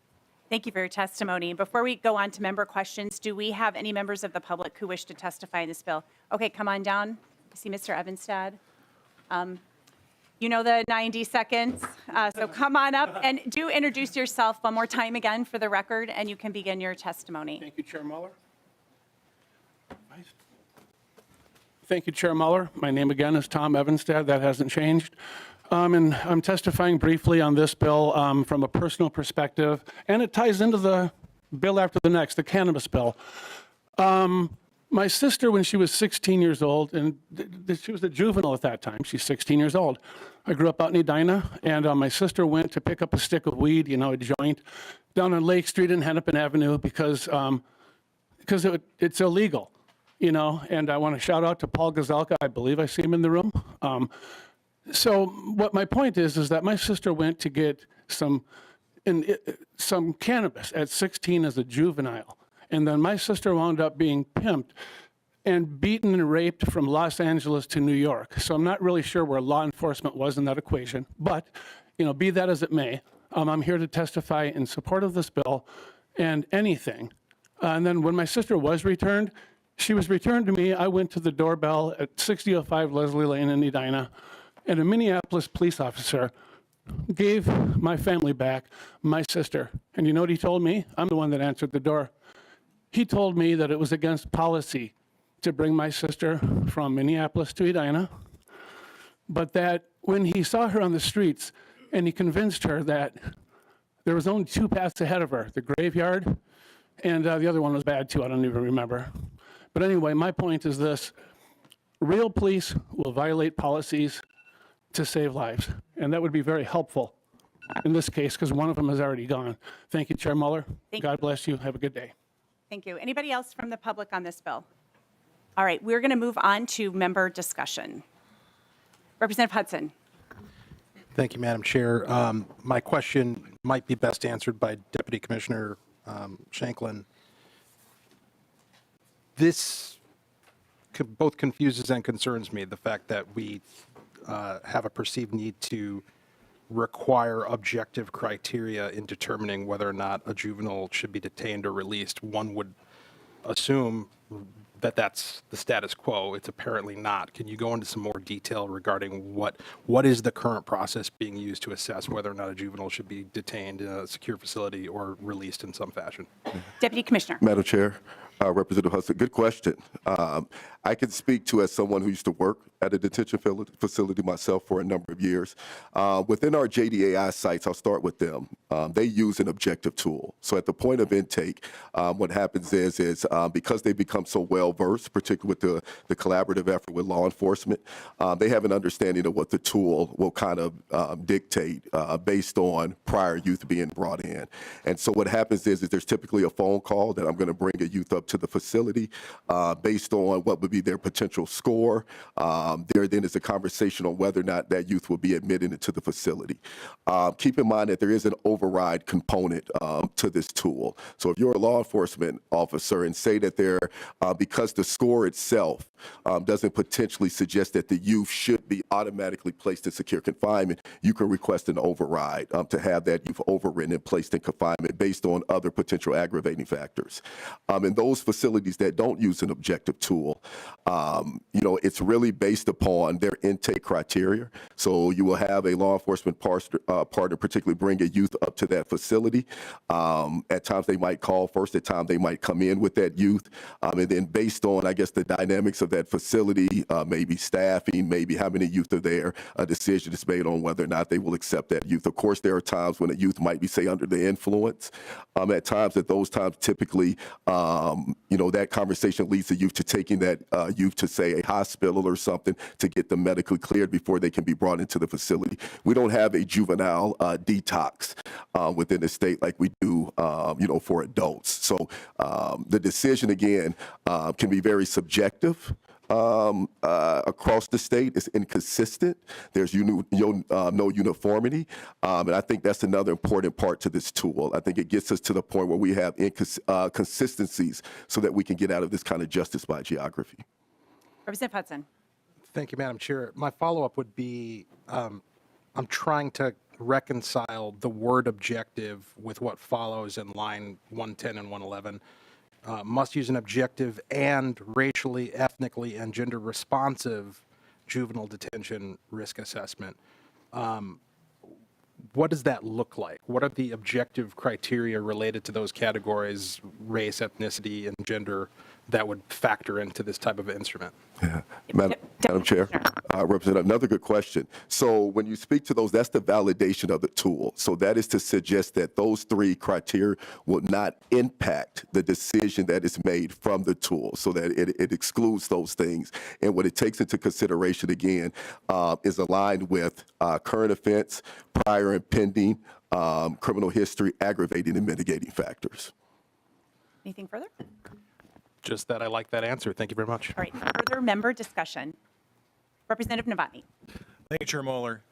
Thank you for your testimony. Before we go on to member questions, do we have any members of the public who wish to testify in this bill? Okay, come on down. I see Mr. Evanstad. You know the 90 seconds, so come on up and do introduce yourself one more time again for the record, and you can begin your testimony. Thank you, Chair Muller. Thank you, Chair Muller. My name again is Tom Evanstad. That hasn't changed. And I'm testifying briefly on this bill from a personal perspective, and it ties into the bill after the next, the cannabis bill. My sister, when she was 16 years old, and she was a juvenile at that time, she's 16 years old. I grew up out in Edina, and my sister went to pick up a stick of weed, a joint, down on Lake Street and Hennepin Avenue because because it's illegal, and I want to shout out to Paul Gazelka. I believe I see him in the room. So what my point is that my sister went to get some cannabis at 16 as a juvenile. And then my sister wound up being pimped and beaten and raped from Los Angeles to New York. So I'm not really sure where law enforcement was in that equation. But, be that as it may, I'm here to testify in support of this bill and anything. And then when my sister was returned, she was returned to me. I went to the doorbell at 6005 Leslie Lane in Edina, and a Minneapolis police officer gave my family back my sister. And you know what he told me? I'm the one that answered the door. He told me that it was against policy to bring my sister from Minneapolis to Edina, but that when he saw her on the streets and he convinced her that there was only two paths ahead of her, the graveyard, and the other one was bad too, I don't even remember. But anyway, my point is this: real police will violate policies to save lives, and that would be very helpful in this case because one of them is already gone. Thank you, Chair Muller. God bless you. Have a good day. Thank you. Anybody else from the public on this bill? All right, we're going to move on to member discussion. Representative Hudson. Thank you, Madam Chair. My question might be best answered by Deputy Commissioner Shanklin. This both confuses and concerns me, the fact that we have a perceived need to require objective criteria in determining whether or not a juvenile should be detained or released. One would assume that that's the status quo. It's apparently not. Can you go into some more detail regarding what is the current process being used to assess whether or not a juvenile should be detained in a secure facility or released in some fashion? Deputy Commissioner. Madam Chair, Representative Hudson, good question. I can speak to, as someone who used to work at a detention facility myself for a number of years. Within our JDAI sites, I'll start with them. They use an objective tool. So at the point of intake, what happens is because they become so well-versed, particularly with the collaborative effort with law enforcement, they have an understanding of what the tool will kind of dictate based on prior youth being brought in. And so what happens is there's typically a phone call that I'm going to bring a youth up to the facility based on what would be their potential score. There then is a conversation on whether or not that youth will be admitted into the facility. Keep in mind that there is an override component to this tool. So if you're a law enforcement officer and say that there, because the score itself doesn't potentially suggest that the youth should be automatically placed in secure confinement, you can request an override to have that youth overridden and placed in confinement based on other potential aggravating factors. In those facilities that don't use an objective tool, it's really based upon their intake criteria. So you will have a law enforcement partner particularly bring a youth up to that facility. At times they might call first, at times they might come in with that youth. And then based on, I guess, the dynamics of that facility, maybe staffing, maybe how many youth are there, a decision is made on whether or not they will accept that youth. Of course, there are times when a youth might be, say, under the influence. At times, at those times, typically, that conversation leads the youth to taking that youth to, say, a hospital or something to get them medically cleared before they can be brought into the facility. We don't have a juvenile detox within the state like we do, for adults. So the decision, again, can be very subjective. Across the state. It's inconsistent. There's no uniformity. And I think that's another important part to this tool. I think it gets us to the point where we have consistencies so that we can get out of this kind of justice by geography. Representative Hudson. Thank you, Madam Chair. My follow-up would be, I'm trying to reconcile the word objective with what follows in line 110 and 111. Must use an objective and racially, ethnically, and gender responsive juvenile detention risk assessment. What does that look like? What are the objective criteria related to those categories, race, ethnicity, and gender, that would factor into this type of instrument? Yeah. Madam Chair, Representative, another good question. So when you speak to those, that's the validation of the tool. So that is to suggest that those three criteria will not impact the decision that is made from the tool, so that it excludes those things. And what it takes into consideration, again, is aligned with current offense, prior and pending, criminal history, aggravating and mitigating factors. Anything further? Just that I like that answer. Thank you very much. All right, further member discussion. Representative Novotny. Thank you, Chair Moeller.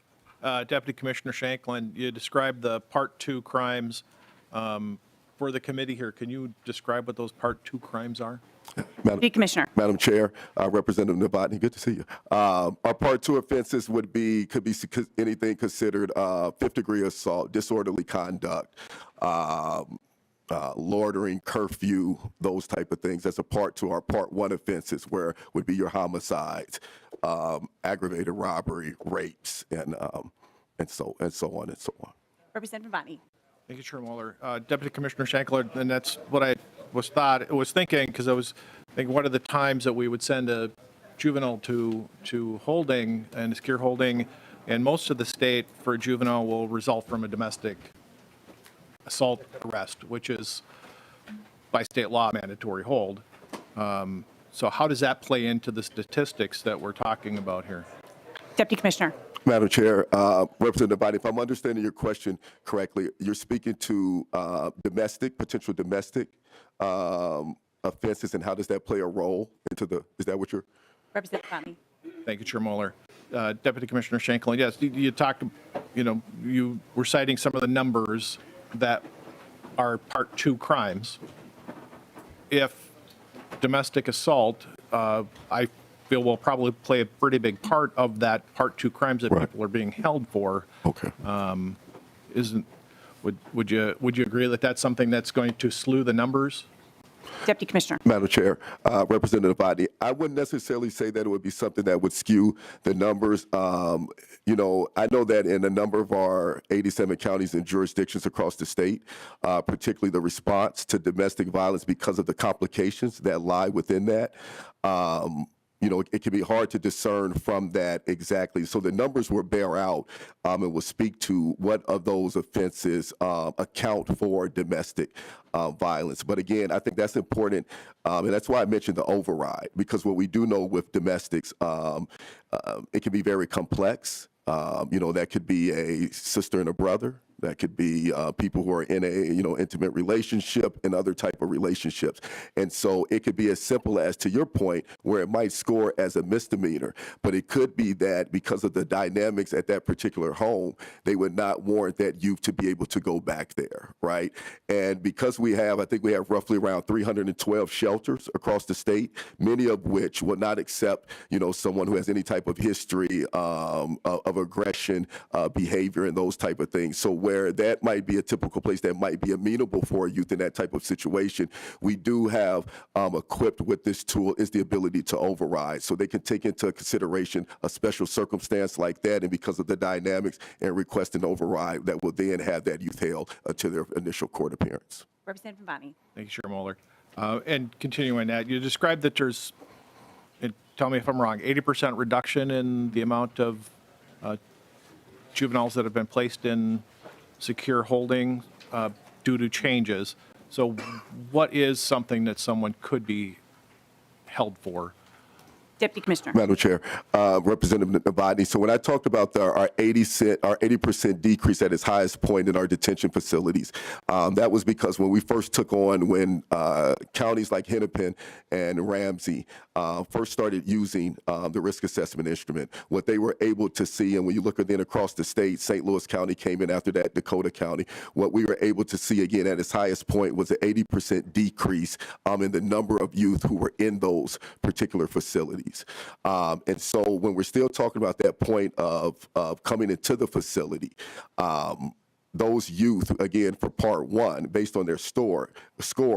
Deputy Commissioner Shanklin, you described the Part 2 crimes. For the committee here, can you describe what those Part 2 crimes are? Deputy Commissioner. Madam Chair, Representative Novotny, good to see you. Our Part 2 offenses could be anything considered fifth-degree assault, disorderly conduct, loitering, curfew, those type of things. That's a part to our Part 1 offenses, where would be your homicides, aggravated robbery, rapes, and so on and so on. Representative Novotny. Thank you, Chair Mueller. Deputy Commissioner Shanklin, and that's what I was thinking, because I was thinking, what are the times that we would send a juvenile to holding and secure holding? And most of the state for a juvenile will result from a domestic assault arrest, which is by state law mandatory hold. So how does that play into the statistics that we're talking about here? Deputy Commissioner. Madam Chair, Representative Novotny, if I'm understanding your question correctly, you're speaking to potential domestic offenses, and how does that play a role into is that what you're? Representative Novotny. Thank you, Chair Mueller. Deputy Commissioner Shanklin, yes, you talked, you were citing some of the numbers that are Part 2 crimes. If domestic assault, I feel will probably play a pretty big part of that Part 2 crimes that people are being held for. Okay. Would you agree that that's something that's going to slew the numbers? Deputy Commissioner. Madam Chair, Representative Novotny, I wouldn't necessarily say that it would be something that would skew the numbers. I know that in a number of our 87 counties and jurisdictions across the state, particularly the response to domestic violence because of the complications that lie within that, it can be hard to discern from that exactly. So the numbers will bear out and will speak to what of those offenses account for domestic violence. But again, I think that's important, and that's why I mentioned the override, because what we do know with domestics, it can be very complex. That could be a sister and a brother. That could be people who are in a intimate relationship and other type of relationships. And so it could be as simple as, to your point, where it might score as a misdemeanor, but it could be that because of the dynamics at that particular home, they would not warrant that youth to be able to go back there, right? And because I think we have roughly around 312 shelters across the state, many of which will not accept, someone who has any type of history of aggression, behavior, and those type of things. So where that might be a typical place that might be amenable for a youth in that type of situation, we do have equipped with this tool is the ability to override. So they can take into consideration a special circumstance like that, and because of the dynamics, and request an override that will then have that youth held to their initial court appearance. Representative Novotny. Thank you, Chair Mueller. And continuing that, you described that there's, and tell me if I'm wrong, 80% reduction in the amount of juveniles that have been placed in secure holding due to changes. So what is something that someone could be held for? Deputy Commissioner. Madam Chair, Representative Novotny. So when I talked about our 80% decrease at its highest point in our detention facilities, that was because when we first took on, when counties like Hennepin and Ramsey first started using the risk assessment instrument, what they were able to see, and when you look at then across the state, St. Louis County came in after that, Dakota County, what we were able to see again at its highest point was an 80% decrease in the number of youth who were in those particular facilities. And so when we're still talking about that point of coming into the facility, those youth, again, for Part 1, based on their score,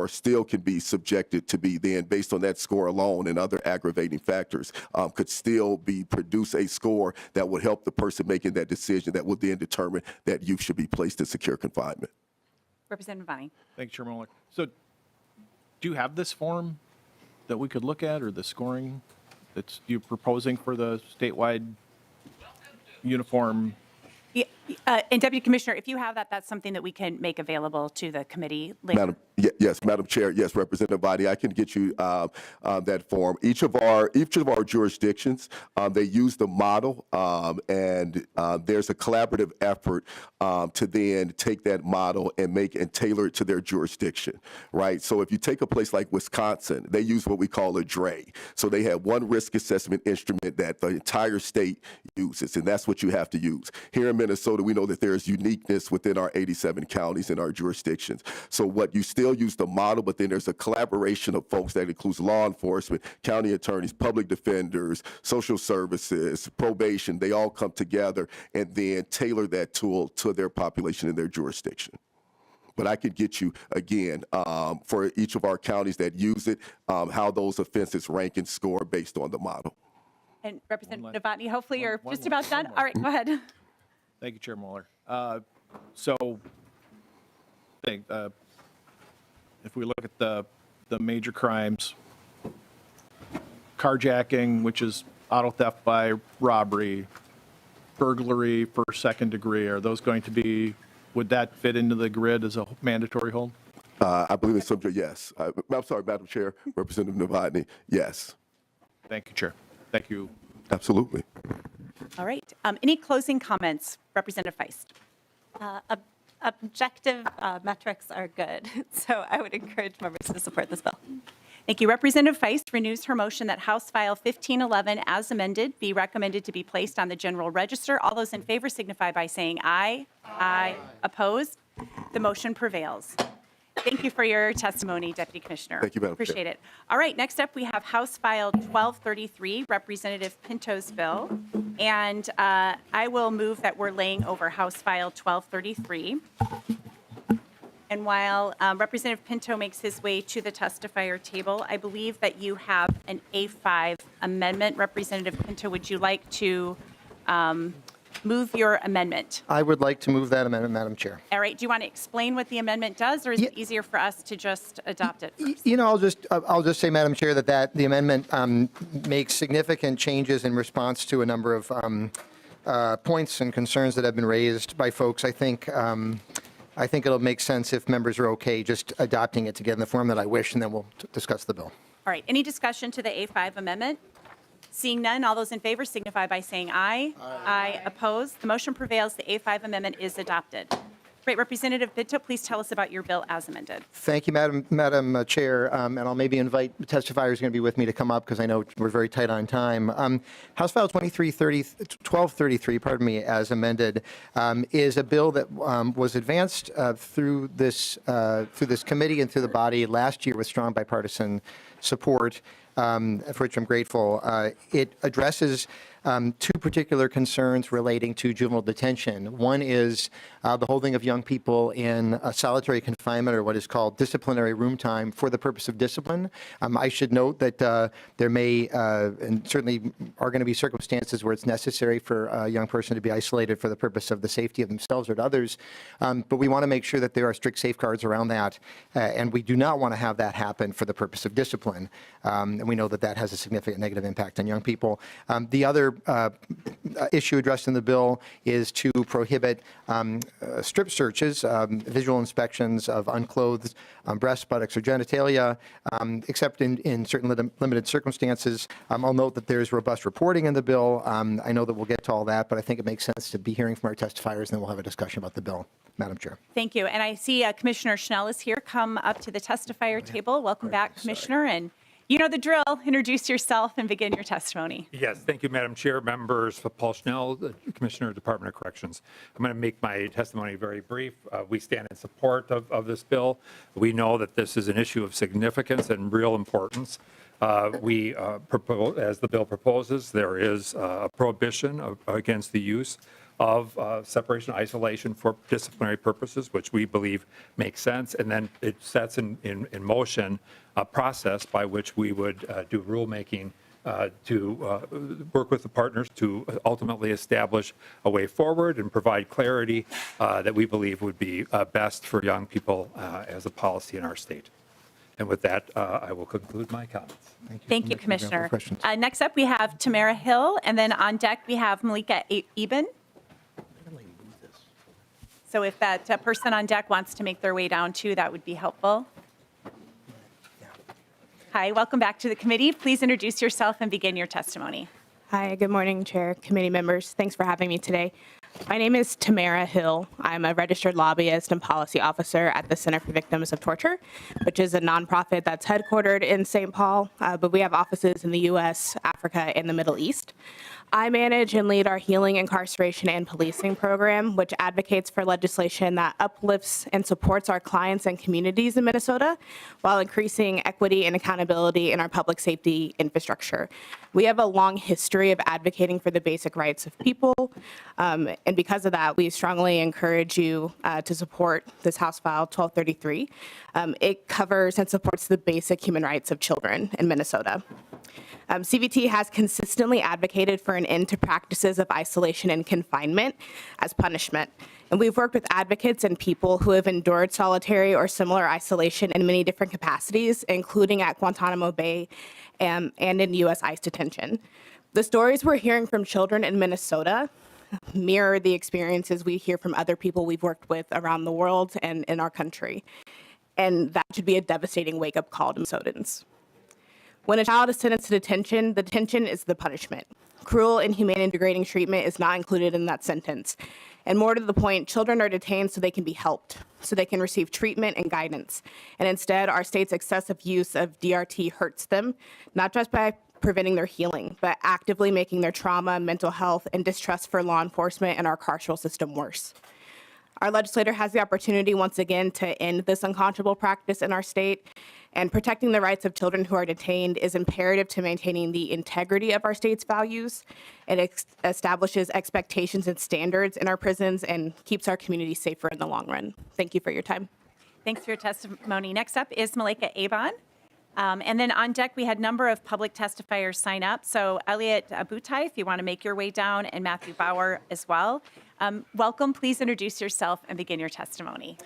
still can be subjected to be then, based on that score alone and other aggravating factors, could still produce a score that would help the person making that decision that would then determine that youth should be placed in secure confinement. Representative Novotny. Thank you, Chair Mueller. So do you have this form that we could look at, or the scoring that you're proposing for the statewide uniform And Deputy Commissioner, if you have that, that's something that we can make available to the committee later. Yes, Madam Chair. Yes, Representative Body, I can get you that form. Each of our jurisdictions, they use the model, and there's a collaborative effort to then take that model and tailor it to their jurisdiction, right? So if you take a place like Wisconsin, they use what we call a DRE. So they have one risk assessment instrument that the entire state uses, and that's what you have to use. Here in Minnesota, we know that there is uniqueness within our 87 counties and our jurisdictions. So what you still use the model, but then there's a collaboration of folks that includes law enforcement, county attorneys, public defenders, social services, probation. They all come together and then tailor that tool to their population and their jurisdiction. But I could get you, again, for each of our counties that use it, how those offenses rank and score based on the model. And Representative Novotny, hopefully you're just about done. All right, go ahead. Thank you, Chair Mueller. So, if we look at the major crimes, carjacking, which is auto theft by robbery, burglary for second degree, are those going to be, would that fit into the grid as a mandatory hold? I believe it's subject, yes. I'm sorry, Madam Chair, Representative Novotny, yes. Thank you, Chair. Thank you. Absolutely. All right. Any closing comments, Representative Feist? Objective metrics are good, so I would encourage members to support this bill. Thank you. Representative Feist renews her motion that House File 1511 as amended be recommended to be placed on the general register. All those in favor signify by saying aye. Aye. Opposed? The motion prevails. Thank you for your testimony, Deputy Commissioner. Thank you, Madam Chair. Appreciate it. All right, next up we have House File 1233, Representative Pinto's bill. And I will move that we're laying over House File 1233. And while Representative Pinto makes his way to the testifier table, I believe that you have an A5 amendment. Representative Pinto, would you like to move your amendment? I would like to move that amendment, Madam Chair. All right. Do you want to explain what the amendment does, or is it easier for us to just adopt it first? You know, I'll just say, Madam Chair, that the amendment makes significant changes in response to a number of points and concerns that have been raised by folks. I think it'll make sense if members are okay just adopting it together in the form that I wish, and then we'll discuss the bill. All right. Any discussion to the A5 amendment? Seeing none, all those in favor signify by saying aye. Aye. Opposed? The motion prevails. The A5 amendment is adopted. Great. Representative Pinto, please tell us about your bill as amended. Thank you, Madam Chair, and I'll maybe invite the testifier who's going to be with me to come up because I know we're very tight on time. House File 1233, pardon me, as amended, is a bill that was advanced through this committee and through the body last year with strong bipartisan support, for which I'm grateful. It addresses two particular concerns relating to juvenile detention. One is the holding of young people in solitary confinement, or what is called disciplinary room time, for the purpose of discipline. I should note that there may and certainly are going to be circumstances where it's necessary for a young person to be isolated for the purpose of the safety of themselves or to others. But we want to make sure that there are strict safeguards around that, and we do not want to have that happen for the purpose of discipline. And we know that that has a significant negative impact on young people. The other issue addressed in the bill is to prohibit strip searches, visual inspections of unclothed breasts, buttocks, or genitalia, except in certain limited circumstances. I'll note that there's robust reporting in the bill. I know that we'll get to all that, but I think it makes sense to be hearing from our testifiers, and then we'll have a discussion about the bill. Madam Chair. Thank you. And I see Commissioner Schnell is here. Come up to the testifier table. Welcome back, Commissioner. And you know the drill. Introduce yourself and begin your testimony. Yes, thank you, Madam Chair, members. Paul Schnell, the Commissioner of the Department of Corrections. I'm going to make my testimony very brief. We stand in support of this bill. We know that this is an issue of significance and real importance. We propose, as the bill proposes, there is a prohibition against the use of separation isolation for disciplinary purposes, which we believe makes sense. And then it sets in motion a process by which we would do rulemaking to work with the partners to ultimately establish a way forward and provide clarity that we believe would be best for young people as a policy in our state. And with that, I will conclude my comments. Thank you, Commissioner. Next up, we have Tamara Hill, and then on deck, we have Malika Eben. So if that person on deck wants to make their way down too, that would be helpful. Hi, welcome back to the committee. Please introduce yourself and begin your testimony. Hi, good morning, Chair, committee members. Thanks for having me today. My name is Tamara Hill. I'm a registered lobbyist and policy officer at the Center for Victims of Torture, which is a nonprofit that's headquartered in St. Paul, but we have offices in the U.S., Africa, and the Middle East. I manage and lead our Healing, Incarceration, and Policing program, which advocates for legislation that uplifts and supports our clients and communities in Minnesota while increasing equity and accountability in our public safety infrastructure. We have a long history of advocating for the basic rights of people, and because of that, we strongly encourage you to support this House File 1233. It covers and supports the basic human rights of children in Minnesota. CVT has consistently advocated for an end to practices of isolation and confinement as punishment. And we've worked with advocates and people who have endured solitary or similar isolation in many different capacities, including at Guantanamo Bay and in U.S. ICE detention. The stories we're hearing from children in Minnesota mirror the experiences we hear from other people we've worked with around the world and in our country. And that should be a devastating wake-up call to Minnesotans. When a child is sentenced to detention, the detention is the punishment. Cruel, inhumane, and degrading treatment is not included in that sentence. And more to the point, children are detained so they can be helped, so they can receive treatment and guidance. And instead, our state's excessive use of DRT hurts them, not just by preventing their healing, but actively making their trauma, mental health, and distrust for law enforcement and our carceral system worse. Our legislator has the opportunity once again to end this unconscionable practice in our state, and protecting the rights of children who are detained is imperative to maintaining the integrity of our state's values. It establishes expectations and standards in our prisons and keeps our community safer in the long run. Thank you for your time. Thanks for your testimony. Next up is Malika Aban. And then on deck, we had a number of public testifiers sign up. So Elliot Abutai, if you want to make your way down, and Matthew Bauer as well. Welcome. Please introduce yourself and begin your testimony.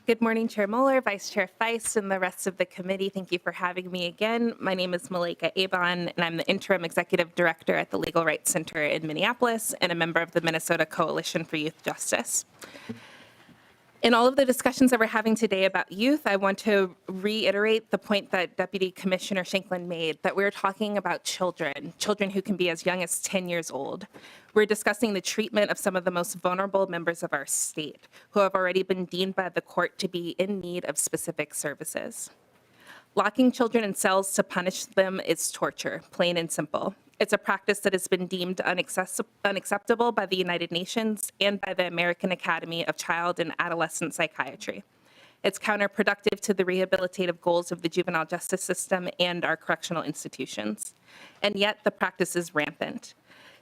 Good morning, Chair Mueller, Vice Chair Feist, and the rest of the committee. Thank you for having me again. My name is Malika Aban, and I'm the Interim Executive Director at the Legal Rights Center in Minneapolis and a member of the Minnesota Coalition for Youth Justice. In all of the discussions that we're having today about youth, I want to reiterate the point that Deputy Commissioner Shanklin made, that we're talking about children who can be as young as 10 years old. We're discussing the treatment of some of the most vulnerable members of our state who have already been deemed by the court to be in need of specific services. Locking children in cells to punish them is torture, plain and simple. It's a practice that has been deemed unacceptable by the United Nations and by the American Academy of Child and Adolescent Psychiatry. It's counterproductive to the rehabilitative goals of the juvenile justice system and our correctional institutions. And yet the practice is rampant.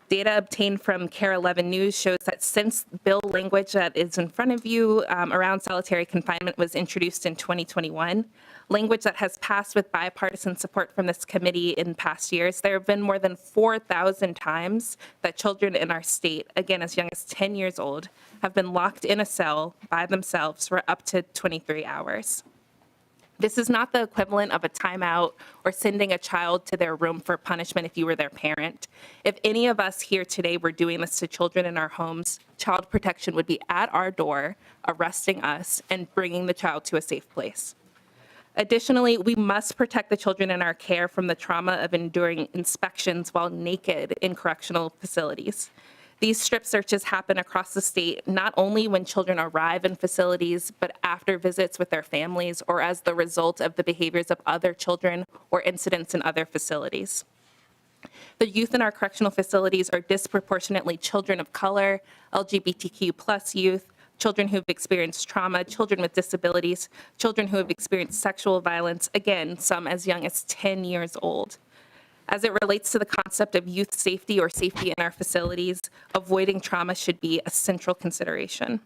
Data obtained from KARE 11 News shows that since bill language that is in front of you around solitary confinement was introduced in 2021, language that has passed with bipartisan support from this committee in past years, there have been more than 4,000 times that children in our state, again as young as 10 years old, have been locked in a cell by themselves for up to 23 hours. This is not the equivalent of a timeout or sending a child to their room for punishment if you were their parent. If any of us here today were doing this to children in our homes, child protection would be at our door, arresting us and bringing the child to a safe place. Additionally, we must protect the children in our care from the trauma of enduring inspections while naked in correctional facilities. These strip searches happen across the state not only when children arrive in facilities, but after visits with their families or as the result of the behaviors of other children or incidents in other facilities. The youth in our correctional facilities are disproportionately children of color, LGBTQ+ youth, children who have experienced trauma, children with disabilities, children who have experienced sexual violence, again, some as young as 10 years old. As it relates to the concept of youth safety or safety in our facilities, avoiding trauma should be a central consideration.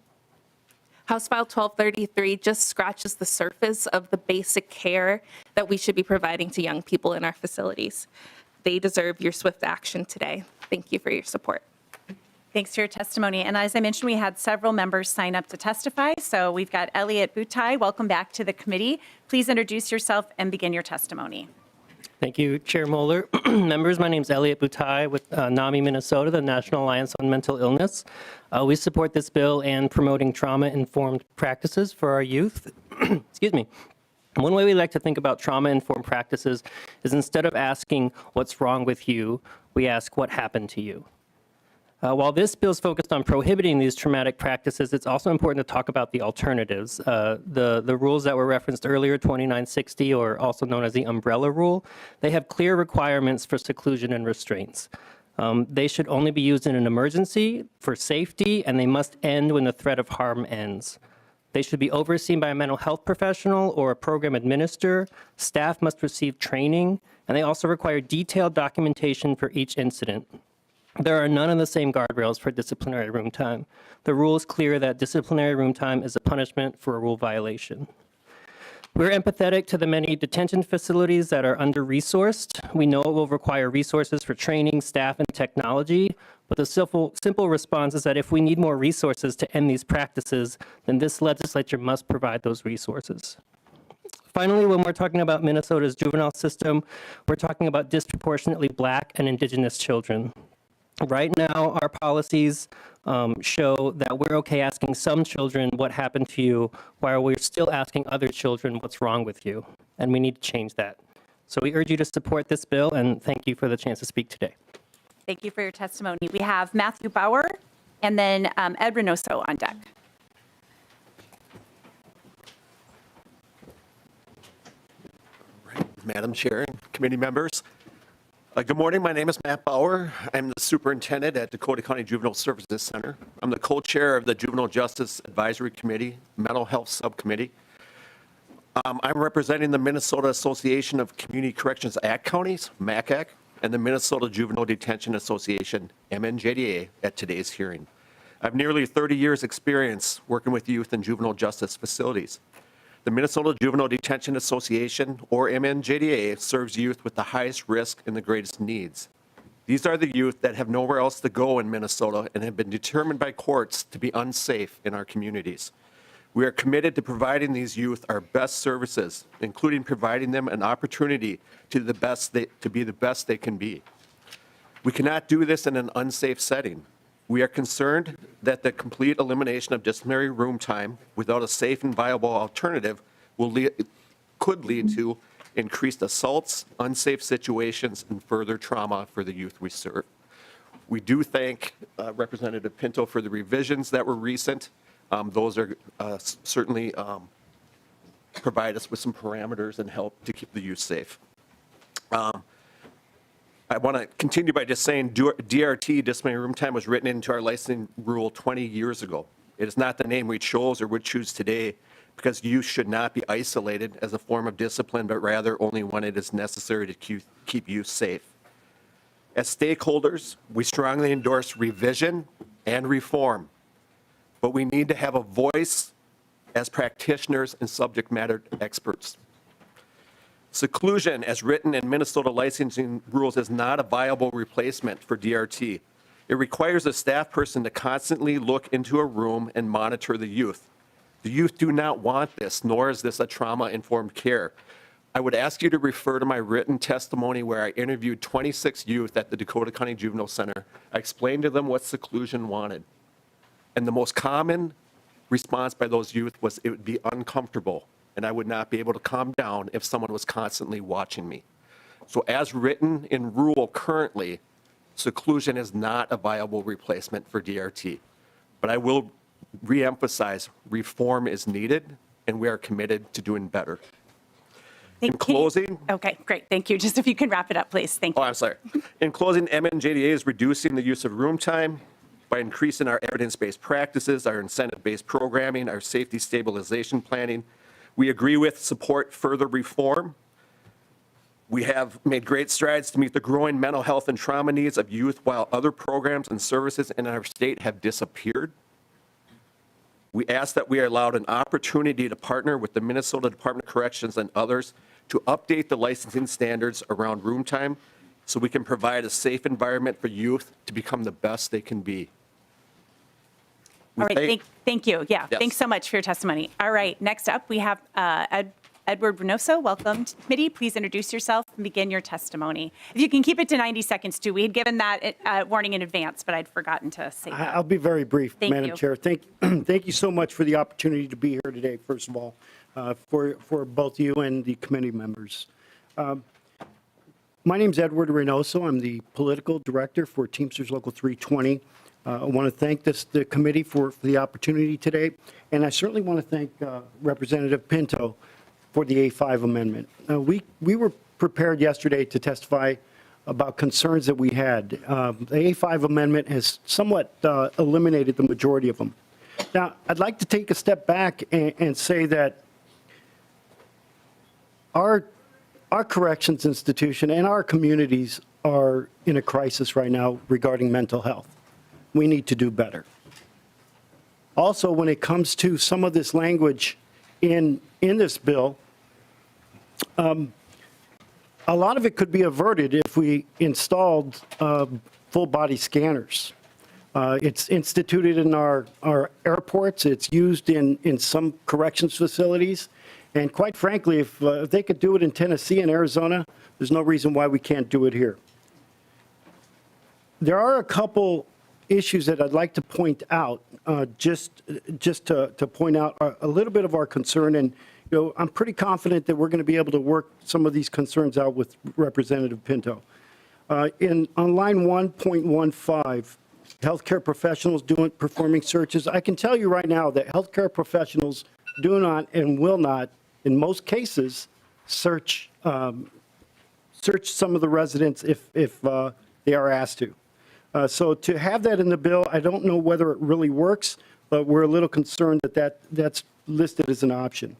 House File 1233 just scratches the surface of the basic care that we should be providing to young people in our facilities. They deserve your swift action today. Thank you for your support. Thanks for your testimony. And as I mentioned, we had several members sign up to testify. So we've got Elliot Butai. Welcome back to the committee. Please introduce yourself and begin your testimony. Thank you, Chair Moeller. Members, my name is Elliot Butai with NAMI Minnesota, the National Alliance on Mental Illness. We support this bill and promoting trauma-informed practices for our youth. Excuse me. One way we like to think about trauma-informed practices is instead of asking what's wrong with you, we ask what happened to you. While this bill is focused on prohibiting these traumatic practices, it's also important to talk about the alternatives. The rules that were referenced earlier, 2960, or also known as the umbrella rule, they have clear requirements for seclusion and restraints. They should only be used in an emergency for safety, and they must end when the threat of harm ends. They should be overseen by a mental health professional or a program administrator. Staff must receive training, and they also require detailed documentation for each incident. There are none of the same guardrails for disciplinary room time. The rule is clear that disciplinary room time is a punishment for a rule violation. We're empathetic to the many detention facilities that are under-resourced. We know it will require resources for training, staff, and technology, but the simple response is that if we need more resources to end these practices, then this legislature must provide those resources. Finally, when we're talking about Minnesota's juvenile system, we're talking about disproportionately Black and Indigenous children. Right now, our policies show that we're okay asking some children what happened to you, while we're still asking other children what's wrong with you, and we need to change that. So we urge you to support this bill, and thank you for the chance to speak today. Thank you for your testimony. We have Matthew Bauer and then Ed Reynoso on deck. Madam Chair and committee members. Good morning. My name is Matt Bauer. I'm the superintendent at Dakota County Juvenile Services Center. I'm the co-chair of the Juvenile Justice Advisory Committee, Mental Health Subcommittee. I'm representing the Minnesota Association of Community Corrections Act Counties, MACAC, and the Minnesota Juvenile Detention Association, MNJDA, at today's hearing. I have nearly 30 years' experience working with youth in juvenile justice facilities. The Minnesota Juvenile Detention Association, or MNJDA, serves youth with the highest risk and the greatest needs. These are the youth that have nowhere else to go in Minnesota and have been determined by courts to be unsafe in our communities. We are committed to providing these youth our best services, including providing them an opportunity to be the best they can be. We cannot do this in an unsafe setting. We are concerned that the complete elimination of disciplinary room time without a safe and viable alternative could lead to increased assaults, unsafe situations, and further trauma for the youth we serve. We do thank Representative Pinto for the revisions that were recent. Those are certainly provide us with some parameters and help to keep the youth safe. I want to continue by just saying DRT, disciplinary room time, was written into our licensing rule 20 years ago. It is not the name we chose or would choose today because youth should not be isolated as a form of discipline, but rather only when it is necessary to keep youth safe. As stakeholders, we strongly endorse revision and reform, but we need to have a voice as practitioners and subject matter experts. Seclusion, as written in Minnesota licensing rules, is not a viable replacement for DRT. It requires a staff person to constantly look into a room and monitor the youth. The youth do not want this, nor is this a trauma-informed care. I would ask you to refer to my written testimony where I interviewed 26 youth at the Dakota County Juvenile Center. I explained to them what seclusion wanted. And the most common response by those youth was it would be uncomfortable, and I would not be able to calm down if someone was constantly watching me. So as written in rule currently, seclusion is not a viable replacement for DRT. But I will reemphasize, reform is needed, and we are committed to doing better. In closing... Okay, great. Thank you. Just if you can wrap it up, please. Thank you. Oh, I'm sorry. In closing, MNJDA is reducing the use of room time by increasing our evidence-based practices, our incentive-based programming, our safety stabilization planning. We agree with support further reform. We have made great strides to meet the growing mental health and trauma needs of youth while other programs and services in our state have disappeared. We ask that we are allowed an opportunity to partner with the Minnesota Department of Corrections and others to update the licensing standards around room time so we can provide a safe environment for youth to become the best they can be. All right, thank you. Yeah, Yes. Thanks so much for your testimony. All right, next up we have Ed Edward Reynoso. Welcome to the committee. Please introduce yourself and begin your testimony. If you can keep it to 90 seconds, too. We had given that warning in advance, but I'd forgotten to say that. I'll be very brief, Thank Madam you. Chair. Thank you so much for the opportunity to be here today, first of all, for both you and the committee members. My name is Edward Reynoso. I'm the political director for Teamsters Local 320. I want to thank the committee for the opportunity today, and I certainly want to thank Representative Pinto for the A5 amendment. We were prepared yesterday to testify about concerns that we had. The A5 amendment has somewhat eliminated the majority of them. Now, I'd like to take a step back and say that our corrections institution and our communities are in a crisis right now regarding mental health. We need to do better. Also, when it comes to some of this language in this bill, a lot of it could be averted if we installed full-body scanners. It's instituted in our airports. It's used in some corrections facilities. And quite frankly, if they could do it in Tennessee and Arizona, there's no reason why we can't do it here. There are a couple issues that I'd like to point out, just to point out a little bit of our concern. And I'm pretty confident that we're going to be able to work some of these concerns out with Representative Pinto. On line 1.15, healthcare professionals performing searches. I can tell you right now that healthcare professionals do not and will not, in most cases, search some of the residents if they are asked to. So to have that in the bill, I don't know whether it really works, but we're a little concerned that's listed as an option.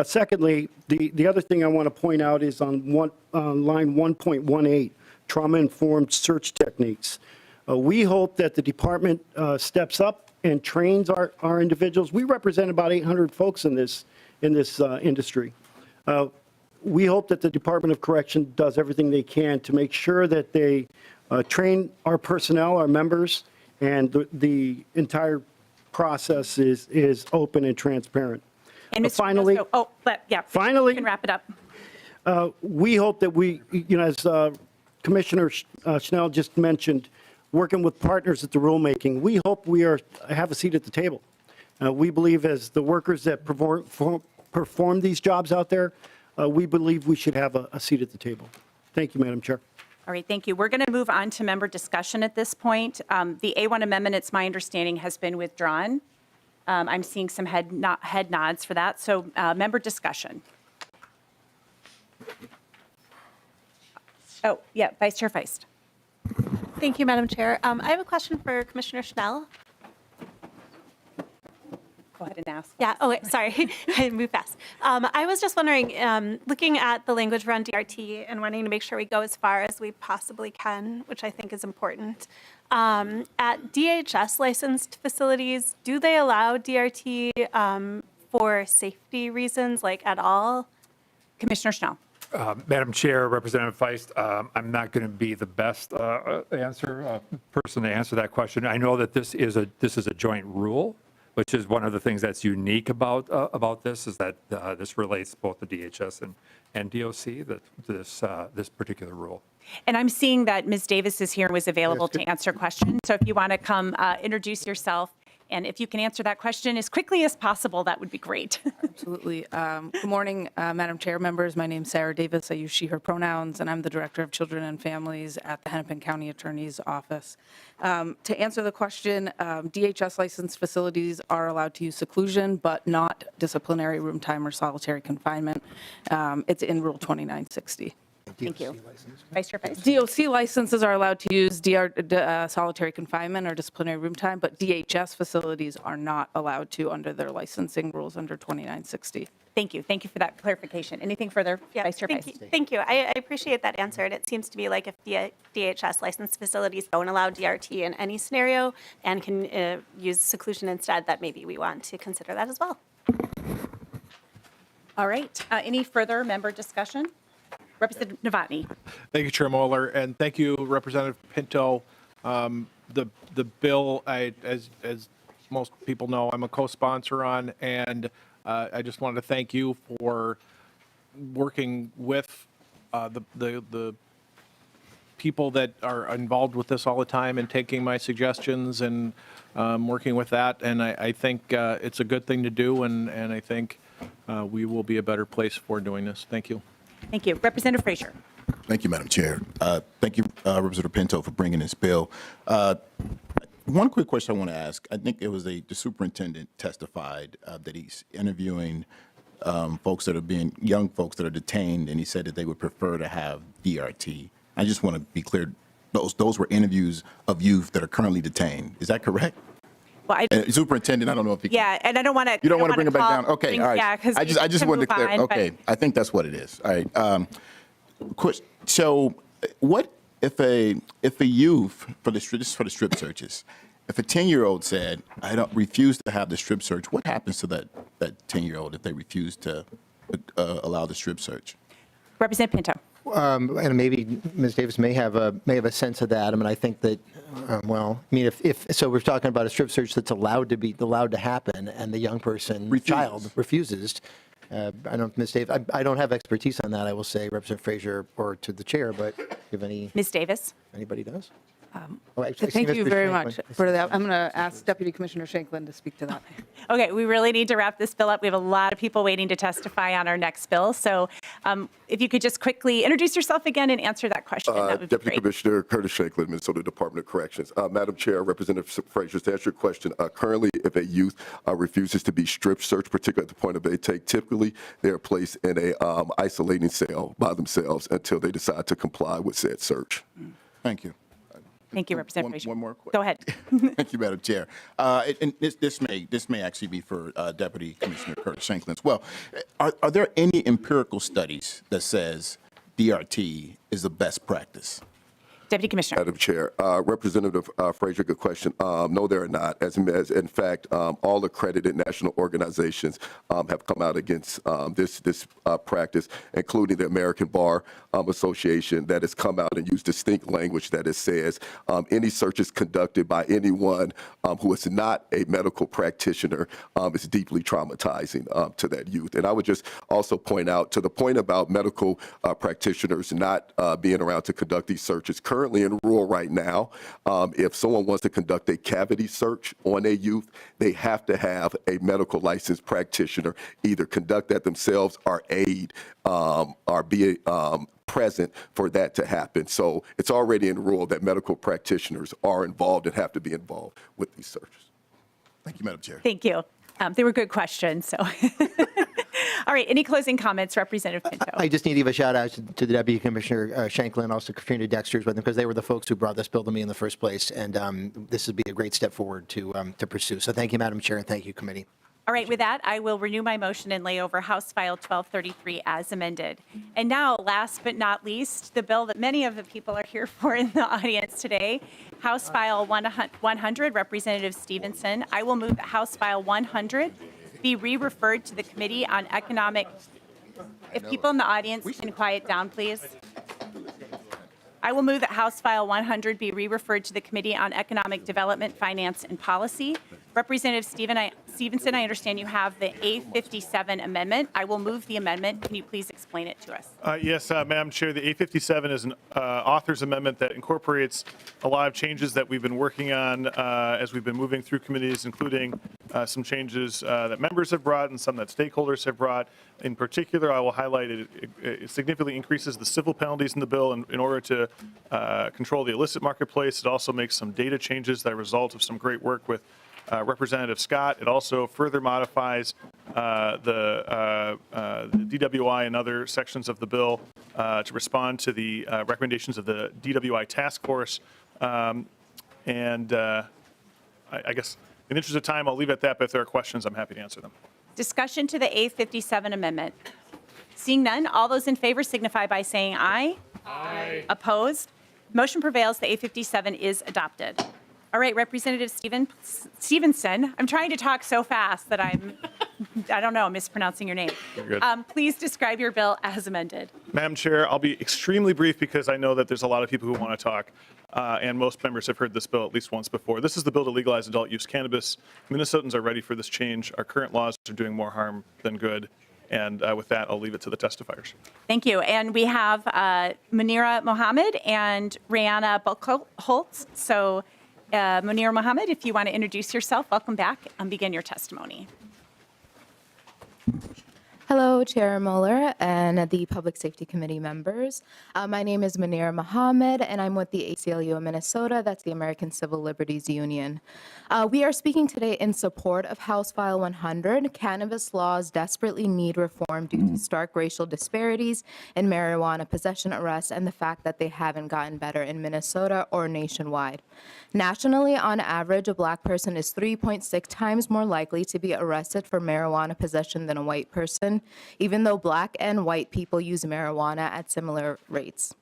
Secondly, the other thing I want to point out is on line 1.18, trauma-informed search techniques. We hope that the department steps up and trains our individuals. We represent about 800 folks in this industry. We hope that the Department of Correction does everything they can to make sure that they train our personnel, our members, and the entire process is open and transparent. And Mr. Finally, finally, you can wrap it up. we hope that we, as Commissioner Schnell just mentioned, working with partners at the rulemaking, we hope we have a seat at the table. We believe as the workers that perform these jobs out there, we believe we should have a seat at the table. Thank you, Madam Chair. All right, thank you. We're going to move on to member discussion at this point. The A1 amendment, it's my understanding, has been withdrawn. I'm seeing some head nods for that. So member discussion. Oh, yeah, Vice Chair Feist. Thank you, Madam Chair. I have a question for Commissioner Schnell. Go ahead and ask. Yeah, oh, wait, sorry, I moved fast. I was just wondering, looking at the language around DRT and wanting to make sure we go as far as we possibly can, which I think is important. At DHS licensed facilities, do they allow DRT for safety reasons, like at all? Commissioner Schnell. Madam Chair, Representative Feist, I'm not going to be the best person to answer that question. I know that this is a joint rule, which is one of the things that's unique about this, is that this relates both to DHS and DOC, this particular rule. And I'm seeing that Ms. Davis is here and was available to answer questions. So if you want to come introduce yourself, and if you can answer that question as quickly as possible, that would be great. Absolutely. Good morning, Madam Chair, members. My name is Sarah Davis. I use she, her pronouns, and I'm the Director of Children and Families at the Hennepin County Attorney's Office. To answer the question, DHS licensed facilities are allowed to use seclusion, but not disciplinary room time or solitary confinement. It's in Rule 2960. Thank you. Vice Chair Feist. DOC licenses are allowed to use solitary confinement or disciplinary room time, but DHS facilities are not allowed to under their licensing rules under 2960. Thank you. Thank you for that clarification. Anything further, Vice Chair Feist? Thank you. I appreciate that answer. And it seems to be like if DHS licensed facilities don't allow DRT in any scenario and can use seclusion instead, that maybe we want to consider that as well. All right. Any further member discussion? Representative Novotny. Thank you, Chair Moeller, and thank you, Representative Pinto. The bill, as most people know, I'm a co-sponsor on, and I just wanted to thank you for working with the people that are involved with this all the time and taking my suggestions and working with that. And I think it's a good thing to do, and I think we will be a better place for doing this. Thank you. Thank you. Representative Frazier. Thank you, Madam Chair. Thank you, Representative Pinto, for bringing this bill. One quick question I want to ask. I think it was the superintendent testified that he's interviewing folks that are young folks that are detained, and he said that they would prefer to have DRT. I just want to be clear, those were interviews of youth that are currently detained. Is that correct? Well, Superintendent, I don't know if you yeah, and I don't want to. You don't want to bring it back down? Okay, all right. Yeah, because I just wanted to clear. Okay, I think that's what it is. All right. So, what if a youth for the strip searches? If a 10-year-old said, "I don't refuse to have the strip search," what happens to that 10-year-old if they refuse to allow the strip search? Representative Pinto. And maybe Ms. Davis may have a sense of that. I mean, I think that, if so, we're talking about a strip search that's allowed to happen, and the young person, child, refuses. I don't, Ms. Davis, I don't have expertise on that. I will say, Representative Frazier, or to the chair, but do you have any? Ms. Davis. Anybody does? Thank you very much for that. I'm going to ask Deputy Commissioner Shanklin to speak to that. Okay, we really need to wrap this bill up. We have a lot of people waiting to testify on our next bill. So if you could just quickly introduce yourself again and answer that question, that would be Deputy great. Commissioner Curtis Shanklin, Minnesota Department of Corrections. Madam Chair, Representative Frazier, to answer your question, currently if a youth refuses to be strip searched, particularly at the point of intake, typically they are placed in a isolating cell by themselves until they decide to comply with said search. Thank you. Thank you, Representative Frazier. One more question. Go ahead. Thank you, Madam Chair. And this may actually be for Deputy Commissioner Curtis Shanklin as well. Are there any empirical studies that says DRT is the best practice? Deputy Commissioner. Madam Chair, Representative Frazier, good question. No, there are not. As in fact, all accredited national organizations have come out against this practice, including the American Bar Association, that has come out and used distinct language that it says any searches conducted by anyone who is not a medical practitioner is deeply traumatizing to that youth. And I would just also point out, to the point about medical practitioners not being around to conduct these searches, currently in rule right now, if someone wants to conduct a cavity search on a youth, they have to have a medical licensed practitioner either conduct that themselves or aid or be present for that to happen. So it's already in rule that medical practitioners are involved and have to be involved with these searches. Thank you, Madam Chair. Thank you. They were good questions. So, all right. Any closing comments, Representative Pinto? I just need to give a shout out to the Deputy Commissioner Shanklin, also Katrina Dexter's with them, because they were the folks who brought this bill to me in the first place, and this would be a great step forward to pursue. So thank you, Madam Chair, and thank you, committee. All right, with that, I will renew my motion and lay over House File 1233 as amended. And now, last but not least, the bill that many of the people are here for in the audience today, House File 100, Representative Stevenson. I will move that House File 100 be re-referred to the Committee on Economic. If people in the audience can quiet down, please. I will move that House File 100 be re-referred to the Committee on Economic Development, Finance, and Policy. Representative Stevenson, I understand you have the A57 amendment. I will move the amendment. Can you please explain it to us? Yes, Madam Chair, the A57 is an author's amendment that incorporates a lot of changes that we've been working on as we've been moving through committees, including some changes that members have brought and some that stakeholders have brought. In particular, I will highlight it significantly increases the civil penalties in the bill in order to control the illicit marketplace. It also makes some data changes that result of some great work with Representative Scott. It also further modifies the DWI and other sections of the bill to respond to the recommendations of the DWI task force. I guess in the interest of time, I'll leave it at that, but if there are questions, I'm happy to answer them. Discussion to the A57 amendment. Seeing none, all those in favor signify by saying aye. Aye. Opposed? Motion prevails. The A57 is adopted. All right, Representative Stevenson, I'm trying to talk so fast that I don't know, mispronouncing your name. You're good. Please describe your bill as amended. Madam Chair, I'll be extremely brief because I know that there's a lot of people who want to talk, and most members have heard this bill at least once before. This is the bill to legalize adult use cannabis. Minnesotans are ready for this change. Our current laws are doing more harm than good, And with that, I'll leave it to the testifiers. Thank you. And we have Munira Mohammed and Rihanna Buchholz. So Munira Mohammed, if you want to introduce yourself, welcome back and begin your testimony. Hello, Chair Mueller and the Public Safety Committee members. My name is Munira Mohammed, and I'm with the ACLU of Minnesota. That's the American Civil Liberties Union. We are speaking today in support of House File 100. Cannabis laws desperately need reform due to stark racial disparities in marijuana possession arrests and the fact that they haven't gotten better in Minnesota or nationwide. Nationally, on average, a Black person is 3.6 times more likely to be arrested for marijuana possession than a white person, even though Black and white people use marijuana at similar rates.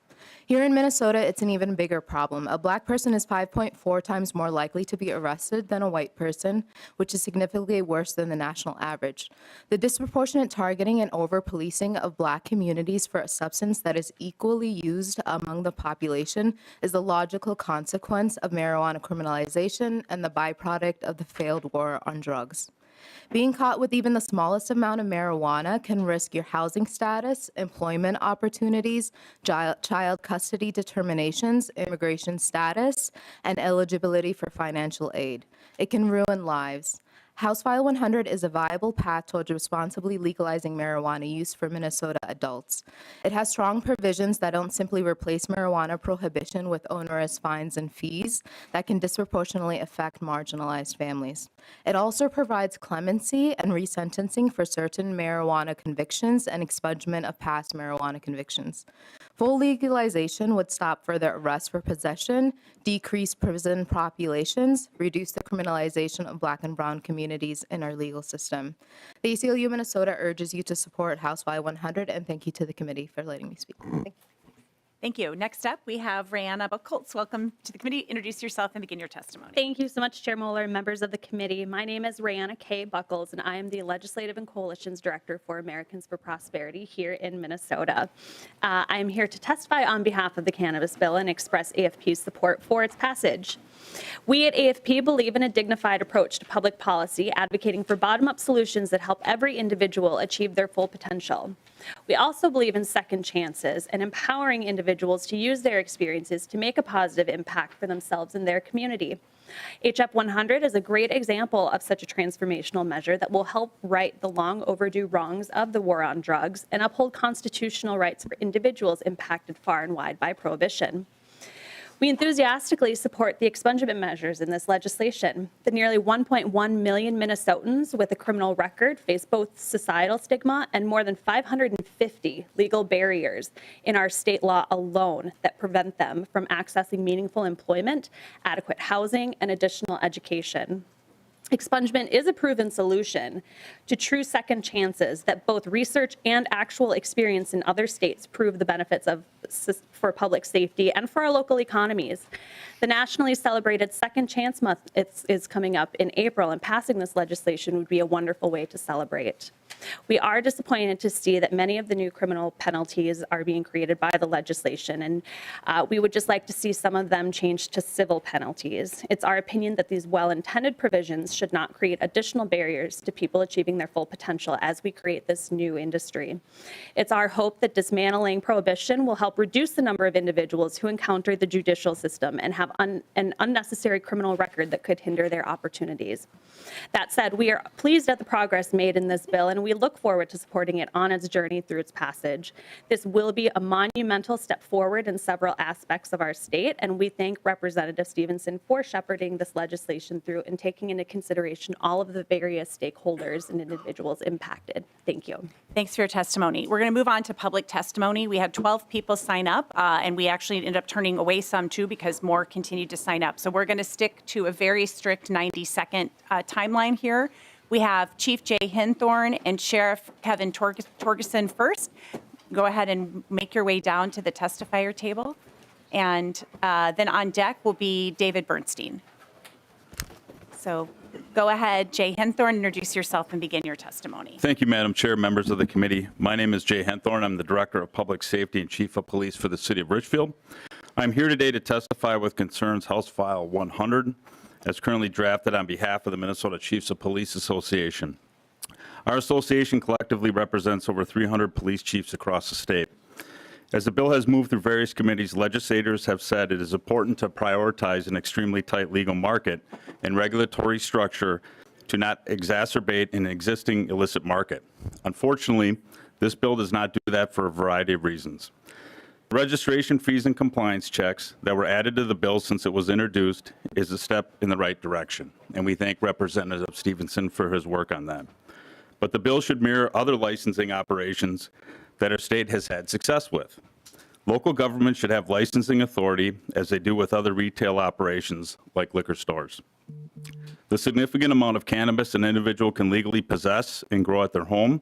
Here in Minnesota, it's an even bigger problem. A Black person is 5.4 times more likely to be arrested than a white person, which is significantly worse than the national average. The disproportionate targeting and over-policing of Black communities for a substance that is equally used among the population is the logical consequence of marijuana criminalization and the byproduct of the failed war on drugs. Being caught with even the smallest amount of marijuana can risk your housing status, employment opportunities, child custody determinations, immigration status, and eligibility for financial aid. It can ruin lives. House File 100 is a viable path towards responsibly legalizing marijuana use for Minnesota adults. It has strong provisions that don't simply replace marijuana prohibition with onerous fines and fees that can disproportionately affect marginalized families. It also provides clemency and resentencing for certain marijuana convictions and expungement of past marijuana convictions. Full legalization would stop further arrests for possession, decrease prison populations, reduce the criminalization of Black and brown communities in our legal system. The ACLU Minnesota urges you to support House File 100, and thank you to the committee for letting me speak. Thank you. Thank you. Next up, we have Rihanna Buchholz. Welcome to the committee. Introduce yourself and begin your testimony. Thank you so much, Chair Mueller and members of the committee. My name is Rihanna K. Buckles, and I am the Legislative and Coalitions Director for Americans for Prosperity here in Minnesota. I am here to testify on behalf of the cannabis bill and express AFP's support for its passage. We at AFP believe in a dignified approach to public policy, advocating for bottom-up solutions that help every individual achieve their full potential. We also believe in second chances and empowering individuals to use their experiences to make a positive impact for themselves and their community. HF100 is a great example of such a transformational measure that will help right the long overdue wrongs of the war on drugs and uphold constitutional rights for individuals impacted far and wide by prohibition. We enthusiastically support the expungement measures in this legislation. The nearly 1.1 million Minnesotans with a criminal record face both societal stigma and more than 550 legal barriers in our state law alone that prevent them from accessing meaningful employment, adequate housing, and additional education. Expungement is a proven solution to true second chances that both research and actual experience in other states prove the benefits of for public safety and for our local economies. The nationally celebrated Second Chance Month is coming up in April, and passing this legislation would be a wonderful way to celebrate. We are disappointed to see that many of the new criminal penalties are being created by the legislation, and we would just like to see some of them changed to civil penalties. It's our opinion that these well-intended provisions should not create additional barriers to people achieving their full potential as we create this new industry. It's our hope that dismantling prohibition will help reduce the number of individuals who encounter the judicial system and have an unnecessary criminal record that could hinder their opportunities. That said, we are pleased at the progress made in this bill, and we look forward to supporting it on its journey through its passage. This will be a monumental step forward in several aspects of our state, and we thank Representative Stevenson for shepherding this legislation through and taking into consideration all of the various stakeholders and individuals impacted. Thank you. Thanks for your testimony. We're going to move on to public testimony. We had 12 people sign up, and we actually ended up turning away some too because more continued to sign up. So we're going to stick to a very strict 90-second timeline here. We have Chief Jay Hinthorn and Sheriff Kevin Torgerson first. Go ahead and make your way down to the testifier table. And then on deck will be David Bernstein. So go ahead, Jay Hinthorn, introduce yourself and begin your testimony. Thank you, Madam Chair, members of the committee. My name is Jay Hinthorn. I'm the Director of Public Safety and Chief of Police for the City of Richfield. I'm here today to testify with concerns House File 100, as currently drafted on behalf of the Minnesota Chiefs of Police Association. Our association collectively represents over 300 police chiefs across the state. As the bill has moved through various committees, legislators have said it is important to prioritize an extremely tight legal market and regulatory structure to not exacerbate an existing illicit market. Unfortunately, this bill does not do that for a variety of reasons. Registration fees and compliance checks that were added to the bill since it was introduced is a step in the right direction, and we thank Representative Stevenson for his work on that. But the bill should mirror other licensing operations that our state has had success with. Local governments should have licensing authority as they do with other retail operations like liquor stores. The significant amount of cannabis an individual can legally possess and grow at their home,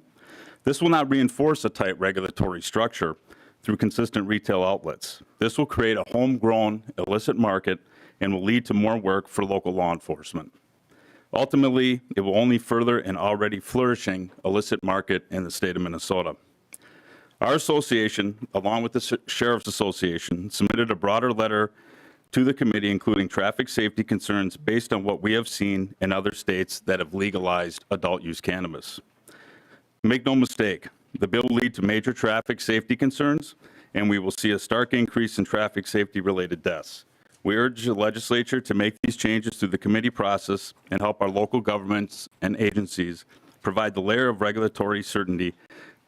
this will not reinforce a tight regulatory structure through consistent retail outlets. This will create a homegrown illicit market and will lead to more work for local law enforcement. Ultimately, it will only further an already flourishing illicit market in the state of Minnesota. Our association, along with the Sheriff's Association, submitted a broader letter to the committee including traffic safety concerns based on what we have seen in other states that have legalized adult use cannabis. Make no mistake, the bill will lead to major traffic safety concerns, and we will see a stark increase in traffic safety-related deaths. We urge the legislature to make these changes through the committee process and help our local governments and agencies provide the layer of regulatory certainty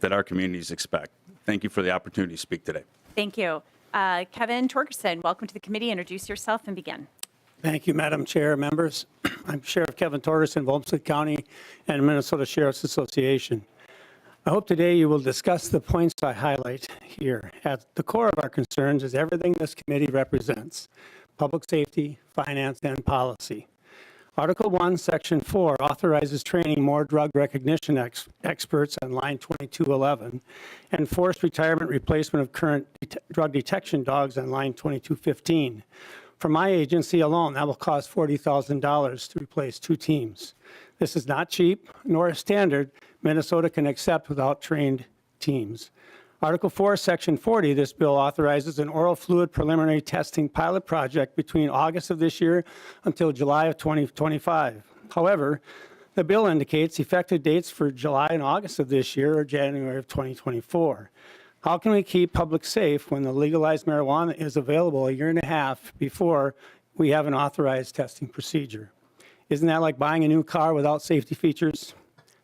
that our communities expect. Thank you for the opportunity to speak today. Thank you. Kevin Torgerson, welcome to the committee. Introduce yourself and begin. Thank you, Madam Chair, members. I'm Sheriff Kevin Torgerson of Olmsted County and Minnesota Sheriff's Association. I hope today you will discuss the points I highlight here. At the core of our concerns is everything this committee represents: public safety, finance, and policy. Article 1, Section 4 authorizes training more drug recognition experts on line 2211 and forced retirement replacement of current drug detection dogs on line 2215. For my agency alone, that will cost $40,000 to replace 2 teams. This is not cheap, nor a standard Minnesota can accept without trained teams. Article 4, Section 40, this bill authorizes an oral fluid preliminary testing pilot project between August of this year until July of 2025. However, the bill indicates effective dates for July and August of this year or January of 2024. How can we keep public safe when the legalized marijuana is available a year and a half before we have an authorized testing procedure? Isn't that like buying a new car without safety features?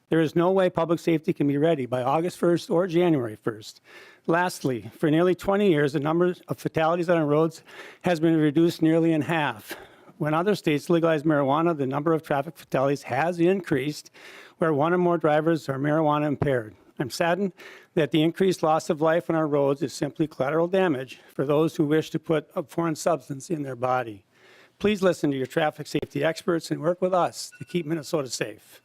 There is no way public safety can be ready by August 1st or January 1st. Lastly, for nearly 20 years, the number of fatalities on our roads has been reduced nearly in half. When other states legalize marijuana, the number of traffic fatalities has increased where one or more drivers are marijuana impaired. I'm saddened that the increased loss of life on our roads is simply collateral damage for those who wish to put a foreign substance in their body. Please listen to your traffic safety experts and work with us to keep Minnesota safe.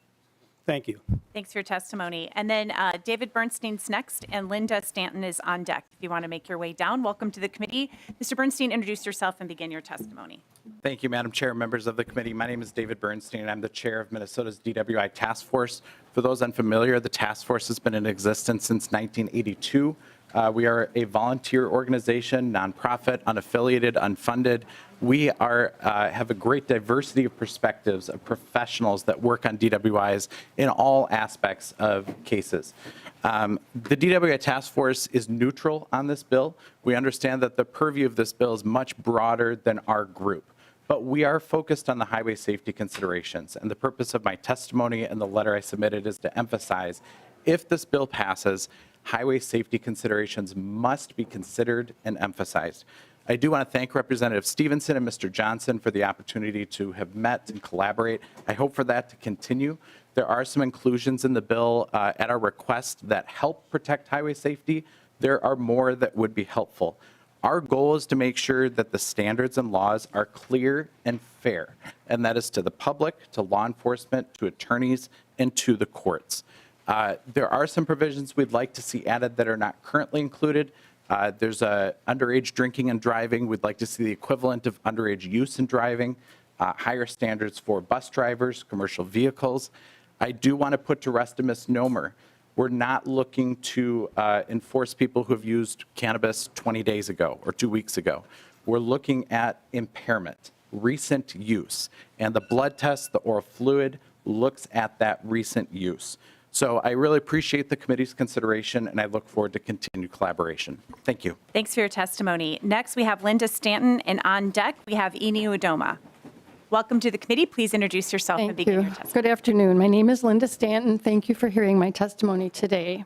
Thank you. Thanks for your testimony. And then David Bernstein's next, and Linda Stanton is on deck. If you want to make your way down, welcome to the committee. Mr. Bernstein, introduce yourself and begin your testimony. Thank you, Madam Chair, members of the committee. My name is David Bernstein, and I'm the chair of Minnesota's DWI Task Force. For those unfamiliar, the task force has been in existence since 1982. We are a volunteer organization, nonprofit, unaffiliated, unfunded. We have a great diversity of perspectives of professionals that work on DWIs in all aspects of cases. The DWI task force is neutral on this bill. We understand that the purview of this bill is much broader than our group, but we are focused on the highway safety considerations. And the purpose of my testimony and the letter I submitted is to emphasize, if this bill passes, highway safety considerations must be considered and emphasized. I do want to thank Representative Stevenson and Mr. Johnson for the opportunity to have met and collaborate. I hope for that to continue. There are some inclusions in the bill at our request that help protect highway safety. There are more that would be helpful. Our goal is to make sure that the standards and laws are clear and fair, and that is to the public, to law enforcement, to attorneys, and to the courts. There are some provisions we'd like to see added that are not currently included. There's underage drinking and driving. We'd like to see the equivalent of underage use and driving, higher standards for bus drivers, commercial vehicles. I do want to put to rest a misnomer. We're not looking to enforce people who have used cannabis 20 days ago or 2 weeks ago. We're looking at impairment, recent use, and the blood test, the oral fluid, looks at that recent use. So I really appreciate the committee's consideration, and I look forward to continued collaboration. Thank you. Thanks for your testimony. Next, we have Linda Stanton, and on deck, we have Eni Udoma. Welcome to the committee. Please introduce yourself and begin your testimony. Good afternoon. My name is Linda Stanton. Thank you for hearing my testimony today.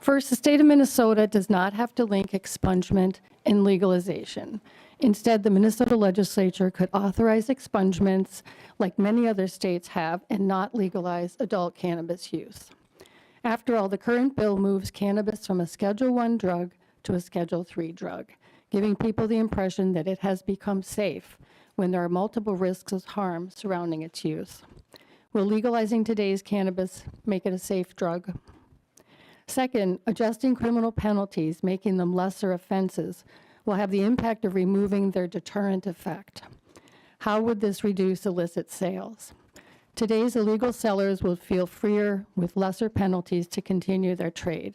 First, the state of Minnesota does not have to link expungement and legalization. Instead, the Minnesota legislature could authorize expungements like many other states have and not legalize adult cannabis use. After all, the current bill moves cannabis from a Schedule I drug to a Schedule III drug, giving people the impression that it has become safe when there are multiple risks of harm surrounding its use. Will legalizing today's cannabis make it a safe drug? Second, adjusting criminal penalties, making them lesser offenses, will have the impact of removing their deterrent effect. How would this reduce illicit sales? Today's illegal sellers will feel freer with lesser penalties to continue their trade.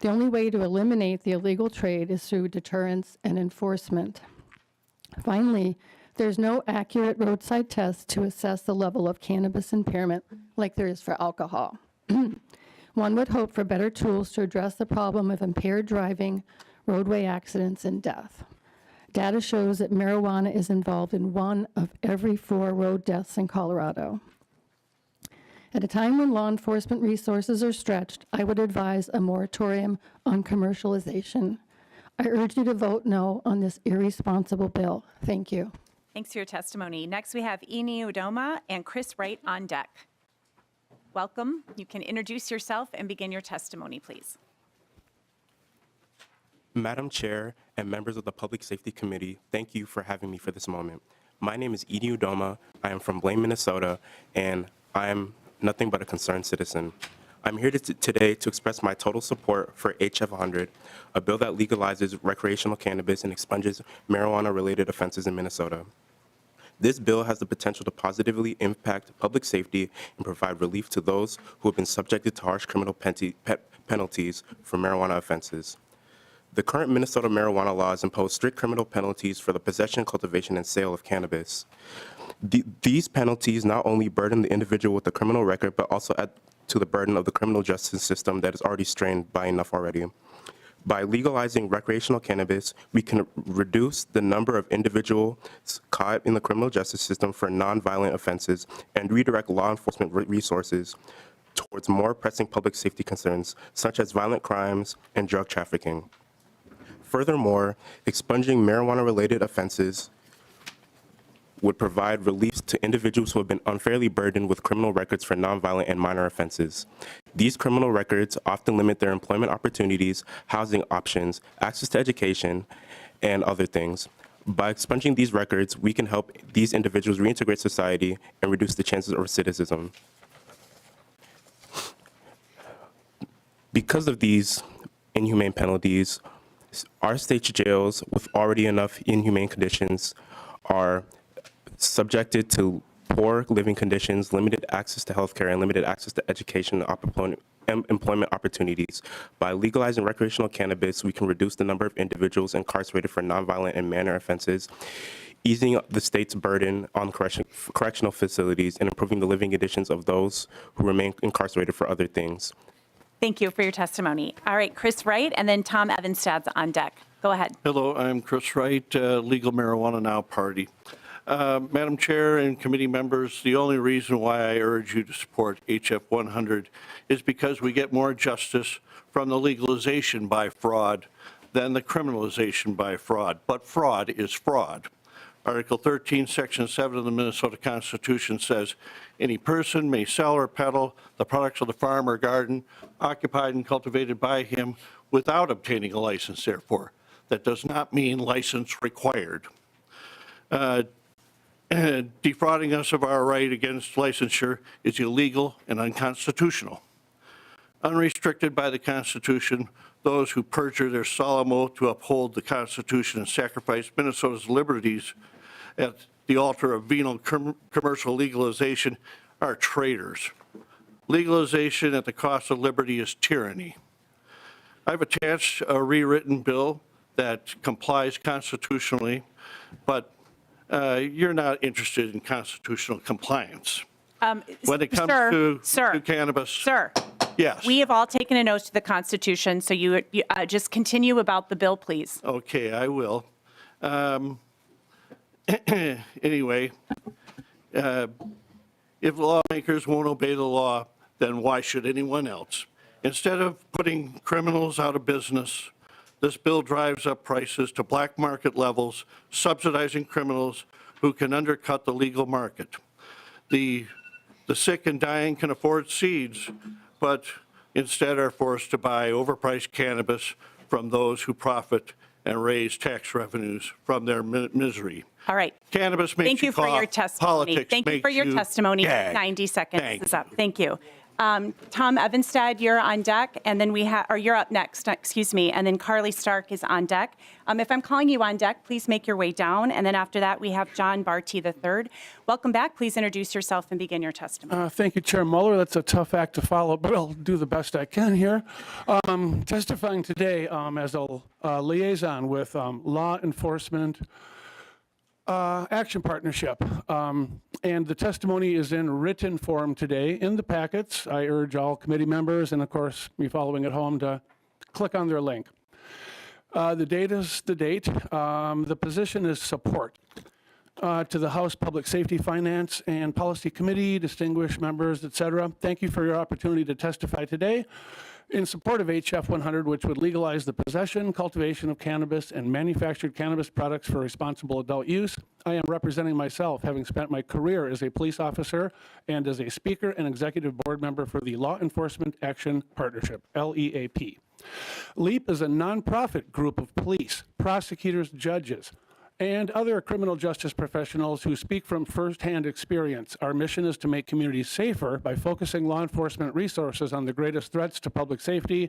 The only way to eliminate the illegal trade is through deterrence and enforcement. Finally, there's no accurate roadside test to assess the level of cannabis impairment like there is for alcohol. One would hope for better tools to address the problem of impaired driving, roadway accidents, and death. Data shows that marijuana is involved in 1 of every 4 road deaths in Colorado. At a time when law enforcement resources are stretched, I would advise a moratorium on commercialization. I urge you to vote no on this irresponsible bill. Thank you. Thanks for your testimony. Next, we have Eni Udoma and Chris Wright on deck. Welcome. You can introduce yourself and begin your testimony, please. Madam Chair and members of the Public Safety Committee, thank you for having me for this moment. My name is Eni Udoma. I am from Blaine, Minnesota, and I am nothing but a concerned citizen. I'm here today to express my total support for HF100, a bill that legalizes recreational cannabis and expunges marijuana-related offenses in Minnesota. This bill has the potential to positively impact public safety and provide relief to those who have been subjected to harsh criminal penalties for marijuana offenses. The current Minnesota marijuana laws impose strict criminal penalties for the possession, cultivation, and sale of cannabis. These penalties not only burden the individual with a criminal record, but also add to the burden of the criminal justice system that is already strained by enough already. By legalizing recreational cannabis, we can reduce the number of individuals caught in the criminal justice system for nonviolent offenses and redirect law enforcement resources towards more pressing public safety concerns, such as violent crimes and drug trafficking. Furthermore, expunging marijuana-related offenses would provide relief to individuals who have been unfairly burdened with criminal records for nonviolent and minor offenses. These criminal records often limit their employment opportunities, housing options, access to education, and other things. By expunging these records, we can help these individuals reintegrate society and reduce the chances of recidivism. Because of these inhumane penalties, our state jails, with already enough inhumane conditions, are subjected to poor living conditions, limited access to health care, and limited access to education and employment opportunities. By legalizing recreational cannabis, we can reduce the number of individuals incarcerated for nonviolent and minor offenses, easing the state's burden on correctional facilities and improving the living conditions of those who remain incarcerated for other things. Thank you for your testimony. All right, Chris Wright, and then Tom Evanstad's on deck. Go ahead. Hello, I'm Chris Wright, Legal Marijuana Now Party. Madam Chair and committee members, the only reason why I urge you to support HF100 is because we get more justice from the legalization by fraud than the criminalization by fraud. But fraud is fraud. Article 13, Section 7 of the Minnesota Constitution says, any person may sell or peddle the products of the farm or garden occupied and cultivated by him without obtaining a license, therefore. That does not mean license required. Defrauding us of our right against licensure is illegal and unconstitutional. Unrestricted by the Constitution, those who perjure their solemn oath to uphold the Constitution and sacrifice Minnesota's liberties at the altar of venal commercial legalization are traitors. Legalization at the cost of liberty is tyranny. I've attached a rewritten bill that complies constitutionally, but you're not interested in constitutional compliance. When it comes to cannabis. Sir, Yes. We have all taken an oath to the Constitution, so you just continue about the bill, please. Okay, I will. Anyway, if lawmakers won't obey the law, then why should anyone else? Instead of putting criminals out of business, this bill drives up prices to black market levels, subsidizing criminals who can undercut the legal market. The sick and dying can afford seeds, but instead are forced to buy overpriced cannabis from those who profit and raise tax revenues from their misery. All right. Cannabis makes Thank you for your cough. testimony. Politics Thank you makes for your testimony. gag. 90 seconds Thank is up. Thank you. Tom Evanstad, you're on deck, and then you're up next, excuse me, and then Carly Stark is on deck. If I'm calling you on deck, please make your way down, and then after that, we have John Barty III. Welcome back. Please introduce yourself and begin your testimony. Thank you, Chair Mueller. That's a tough act to follow, but I'll do the best I can here. Testifying today as a liaison with law enforcement action partnership. And the testimony is in written form today in the packets. I urge all committee members and, of course, me following at home to click on their link. The date is the date. The position is support. To the House Public Safety, Finance, and Policy Committee, distinguished members, et cetera. Thank you for your opportunity to testify today in support of HF100, which would legalize the possession, cultivation of cannabis, and manufactured cannabis products for responsible adult use. I am representing myself, having spent my career as a police officer and as a speaker and executive board member for the Law Enforcement Action Partnership, LEAP. LEAP is a nonprofit group of police, prosecutors, judges, and other criminal justice professionals who speak from firsthand experience. Our mission is to make communities safer by focusing law enforcement resources on the greatest threats to public safety,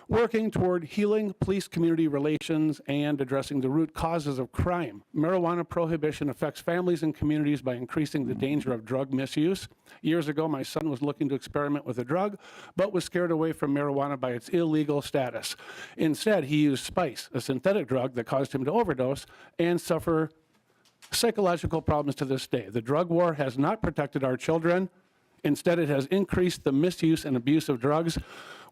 working toward healing police-community relations, and addressing the root causes of crime. Marijuana prohibition affects families and communities by increasing the danger of drug misuse. Years ago, my son was looking to experiment with a drug, but was scared away from marijuana by its illegal status. Instead, he used spice, a synthetic drug that caused him to overdose and suffer psychological problems to this day. The drug war has not protected our children. Instead, it has increased the misuse and abuse of drugs.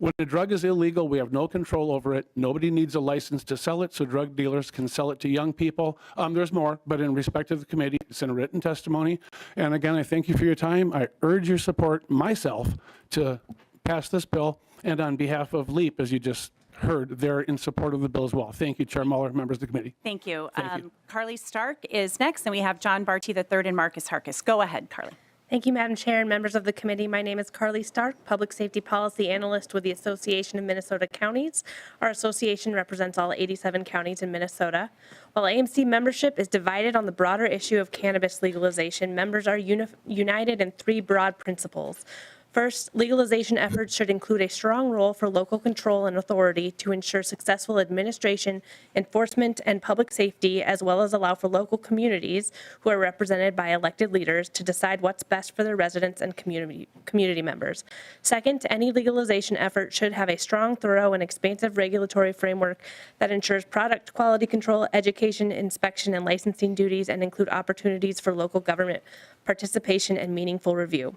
When a drug is illegal, we have no control over it. Nobody needs a license to sell it, so drug dealers can sell it to young people. There's more, but in respect to the committee, it's in a written testimony. And again, I thank you for your time. I urge your support, myself, to pass this bill. And on behalf of LEAP, as you just heard, they're in support of the bill as well. Thank you, Chair Mueller, members of the committee. Thank you. Thank you. Carly Stark is next, and we have John Barty III and Marcus Harkis. Go ahead, Carly. Thank you, Madam Chair and members of the committee. My name is Carly Stark, Public Safety Policy Analyst with the Association of Minnesota Counties. Our association represents all 87 counties in Minnesota. While AMC membership is divided on the broader issue of cannabis legalization, members are united in three broad principles. First, legalization efforts should include a strong role for local control and authority to ensure successful administration, enforcement, and public safety, as well as allow for local communities who are represented by elected leaders to decide what's best for their residents and community members. Second, any legalization effort should have a strong, thorough, and expansive regulatory framework that ensures product quality control, education, inspection, and licensing duties, and include opportunities for local government participation and meaningful review.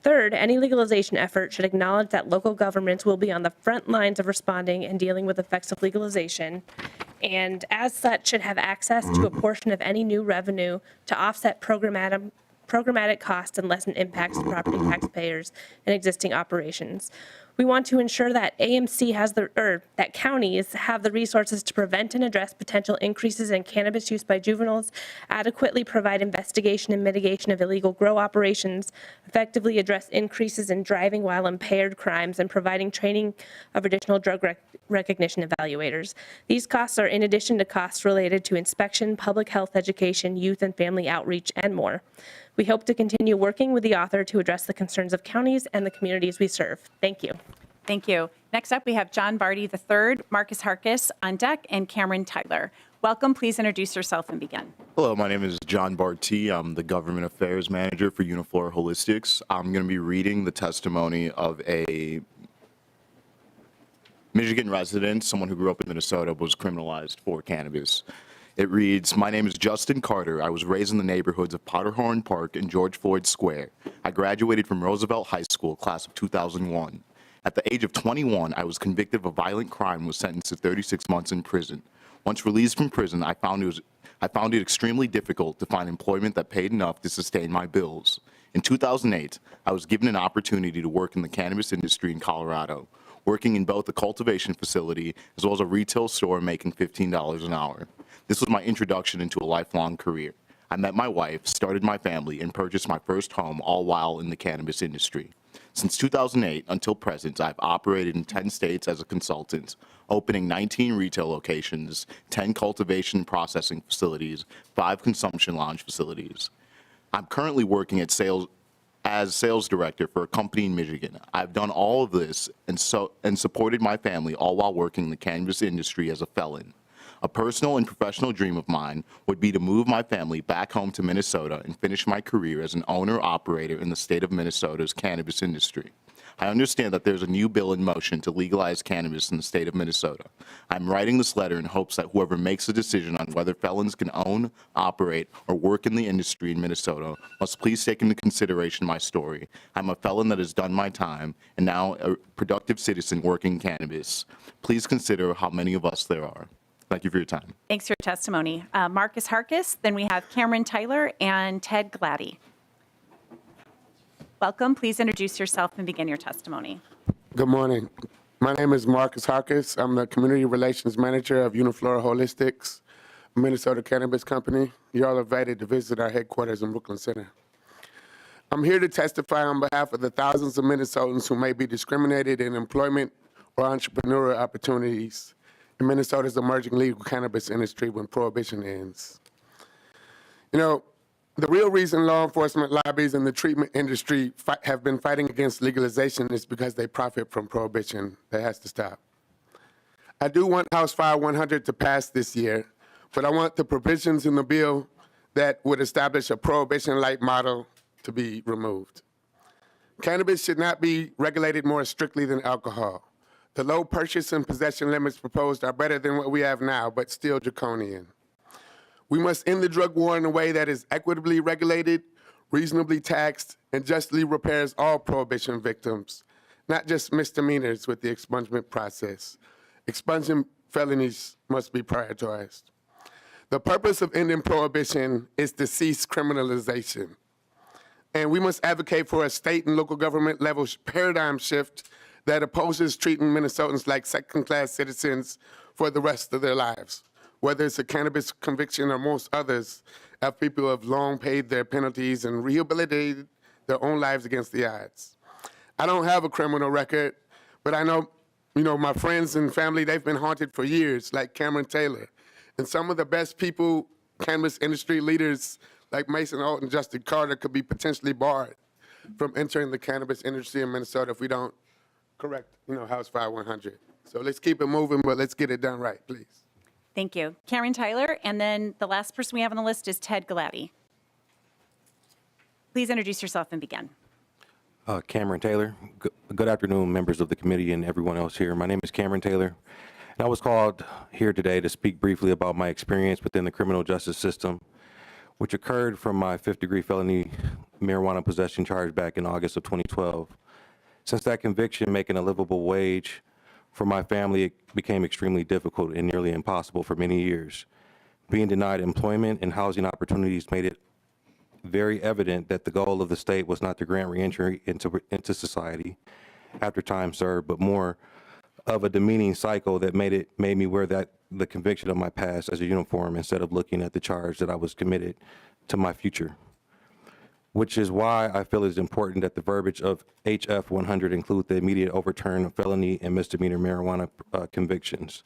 Third, any legalization effort should acknowledge that local governments will be on the front lines of responding and dealing with effects of legalization, and as such should have access to a portion of any new revenue to offset programmatic costs and lessen impacts to property taxpayers and existing operations. We want to ensure that AMC has that counties have the resources to prevent and address potential increases in cannabis use by juveniles, adequately provide investigation and mitigation of illegal grow operations, effectively address increases in driving while impaired crimes, and providing training of additional drug recognition evaluators. These costs are in addition to costs related to inspection, public health education, youth and family outreach, and more. We hope to continue working with the author to address the concerns of counties and the communities we serve. Thank you. Thank you. Next up, we have John Barty III, Marcus Harkis on deck, and Cameron Tyler. Welcome. Please introduce yourself and begin. Hello, my name is John Barty. I'm the Government Affairs Manager for Uniflora Holistics. I'm going to be reading the testimony of a Michigan resident, someone who grew up in Minnesota, was criminalized for cannabis. It reads, my name is Justin Carter. I was raised in the neighborhoods of Powderhorn Park and George Floyd Square. I graduated from Roosevelt High School, class of 2001. At the age of 21, I was convicted of a violent crime and was sentenced to 36 months in prison. Once released from prison, I found it extremely difficult to find employment that paid enough to sustain my bills. In 2008, I was given an opportunity to work in the cannabis industry in Colorado, working in both a cultivation facility as well as a retail store making $15 an hour. This was my introduction into a lifelong career. I met my wife, started my family, and purchased my first home, all while in the cannabis industry. Since 2008 until present, I've operated in 10 states as a consultant, opening 19 retail locations, 10 cultivation processing facilities, 5 consumption lounge facilities. I'm currently working as sales director for a company in Michigan. I've done all of this and supported my family, all while working in the cannabis industry as a felon. A personal and professional dream of mine would be to move my family back home to Minnesota and finish my career as an owner-operator in the state of Minnesota's cannabis industry. I understand that there's a new bill in motion to legalize cannabis in the state of Minnesota. I'm writing this letter in hopes that whoever makes a decision on whether felons can own, operate, or work in the industry in Minnesota must please take into consideration my story. I'm a felon that has done my time and now a productive citizen working in cannabis. Please consider how many of us there are. Thank you for your time. Thanks for your testimony. Marcus Harkis, then we have Cameron Tyler and Ted Gladdy. Welcome. Please introduce yourself and begin your testimony. Good morning. My name is Marcus Harkis. I'm the Community Relations Manager of Uniflora Holistics, a Minnesota cannabis company. You're all invited to visit our headquarters in Brooklyn Center. I'm here to testify on behalf of the thousands of Minnesotans who may be discriminated in employment or entrepreneurial opportunities in Minnesota's emerging legal cannabis industry when prohibition ends. You know, the real reason law enforcement lobbies in the treatment industry have been fighting against legalization is because they profit from prohibition. That has to stop. I do want House File 100 to pass this year, but I want the provisions in the bill that would establish a prohibition-like model to be removed. Cannabis should not be regulated more strictly than alcohol. The low purchase and possession limits proposed are better than what we have now, but still draconian. We must end the drug war in a way that is equitably regulated, reasonably taxed, and justly repairs all prohibition victims, not just misdemeanors with the expungement process. Expunging felonies must be prioritized. The purpose of ending prohibition is to cease criminalization. And we must advocate for a state and local government level paradigm shift that opposes treating Minnesotans like second-class citizens for the rest of their lives. Whether it's a cannabis conviction or most others, have people who have long paid their penalties and rehabilitated their own lives against the odds. I don't have a criminal record, but I know, my friends and family, they've been haunted for years, like Cameron Taylor. And some of the best people, cannabis industry leaders like Mason Holt and Justin Carter, could be potentially barred from entering the cannabis industry in Minnesota if we don't correct, House File 100. So let's keep it moving, but let's get it done right, please. Thank you. Cameron Tyler, and then the last person we have on the list is Ted Gladdy. Please introduce yourself and begin. Cameron Taylor. Good afternoon, members of the committee and everyone else here. My name is Cameron Taylor, and I was called here today to speak briefly about my experience within the criminal justice system, which occurred from my 5th-degree felony marijuana possession charge back in August of 2012. Since that conviction, making a livable wage for my family, it became extremely difficult and nearly impossible for many years. Being denied employment and housing opportunities made it very evident that the goal of the state was not to grant reentry into society after time served, but more of a demeaning cycle that made me wear the conviction of my past as a uniform instead of looking at the charge that I was committed to my future. Which is why I feel it's important that the verbiage of HF100 include the immediate overturn of felony and misdemeanor marijuana convictions,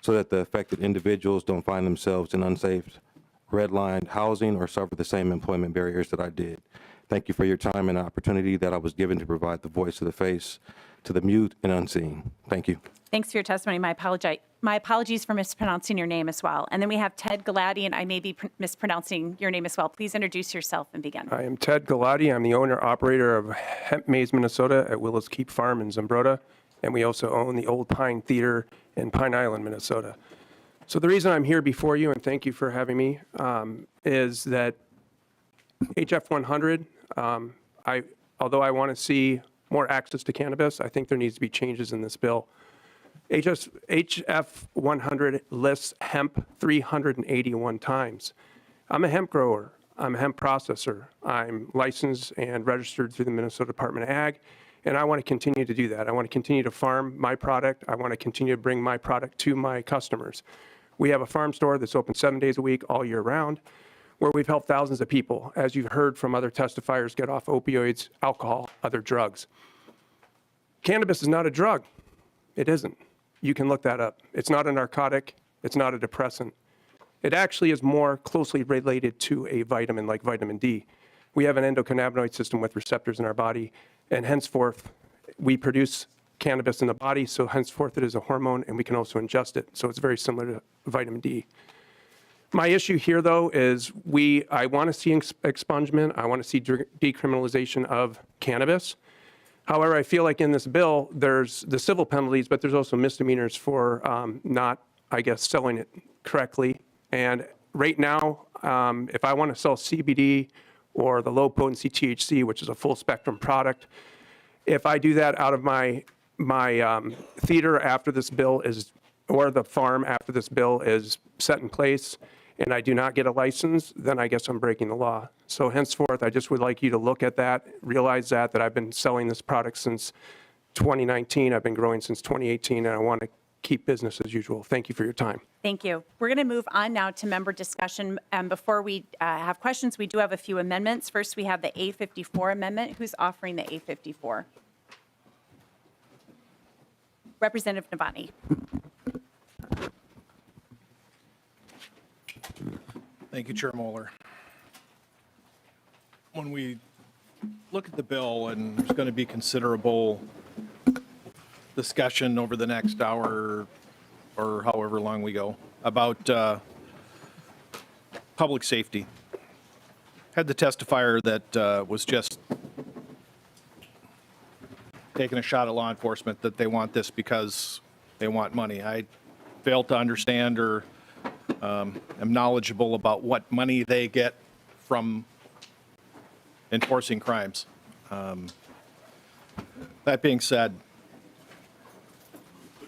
so that the affected individuals don't find themselves in unsafe, redlined housing or suffer the same employment barriers that I did. Thank you for your time and opportunity that I was given to provide the voice to the face, to the mute and unseen. Thank you. Thanks for your testimony. My apologies for mispronouncing your name as well. And then we have Ted Gladdy, and I may be mispronouncing your name as well. Please introduce yourself and begin. I am Ted Gladdy. I'm the owner-operator of Hemp Maze, Minnesota at Willis Keep Farm in Zumbrota, and we also own the Old Pine Theater in Pine Island, Minnesota. So the reason I'm here before you, and thank you for having me, is that HF100, although I want to see more access to cannabis, I think there needs to be changes in this bill. HF100 lists hemp 381 times. I'm a hemp grower. I'm a hemp processor. I'm licensed and registered through the Minnesota Department of Ag, and I want to continue to do that. I want to continue to farm my product. I want to continue to bring my product to my customers. We have a farm store that's open 7 days a week, all year round, where we've helped thousands of people, as you've heard from other testifiers, get off opioids, alcohol, other drugs. Cannabis is not a drug. It isn't. You can look that up. It's not a narcotic. It's not a depressant. It actually is more closely related to a vitamin like vitamin D. We have an endocannabinoid system with receptors in our body, and henceforth, we produce cannabis in the body, so henceforth it is a hormone, and we can also ingest it. So it's very similar to vitamin D. My issue here, though, is I want to see expungement. I want to see decriminalization of cannabis. However, I feel like in this bill, there's the civil penalties, but there's also misdemeanors for not, I guess, selling it correctly. And right now, if I want to sell CBD or the low potency THC, which is a full spectrum product, if I do that out of my theater after this bill is, or the farm after this bill is set in place, and I do not get a license, then I guess I'm breaking the law. So henceforth, I just would like you to look at that, realize that I've been selling this product since 2019. I've been growing since 2018, and I want to keep business as usual. Thank you for your time. Thank you. We're going to move on now to member discussion. Before we have questions, we do have a few amendments. First, we have the A54 amendment. Who's offering the A54? Representative Navani. Thank you, Chair Moeller. When we look at the bill, and there's going to be considerable discussion over the next hour or however long we go about public safety. Had the testifier that was just taking a shot at law enforcement that they want this because they want money. I fail to understand or am knowledgeable about what money they get from enforcing crimes. That being said,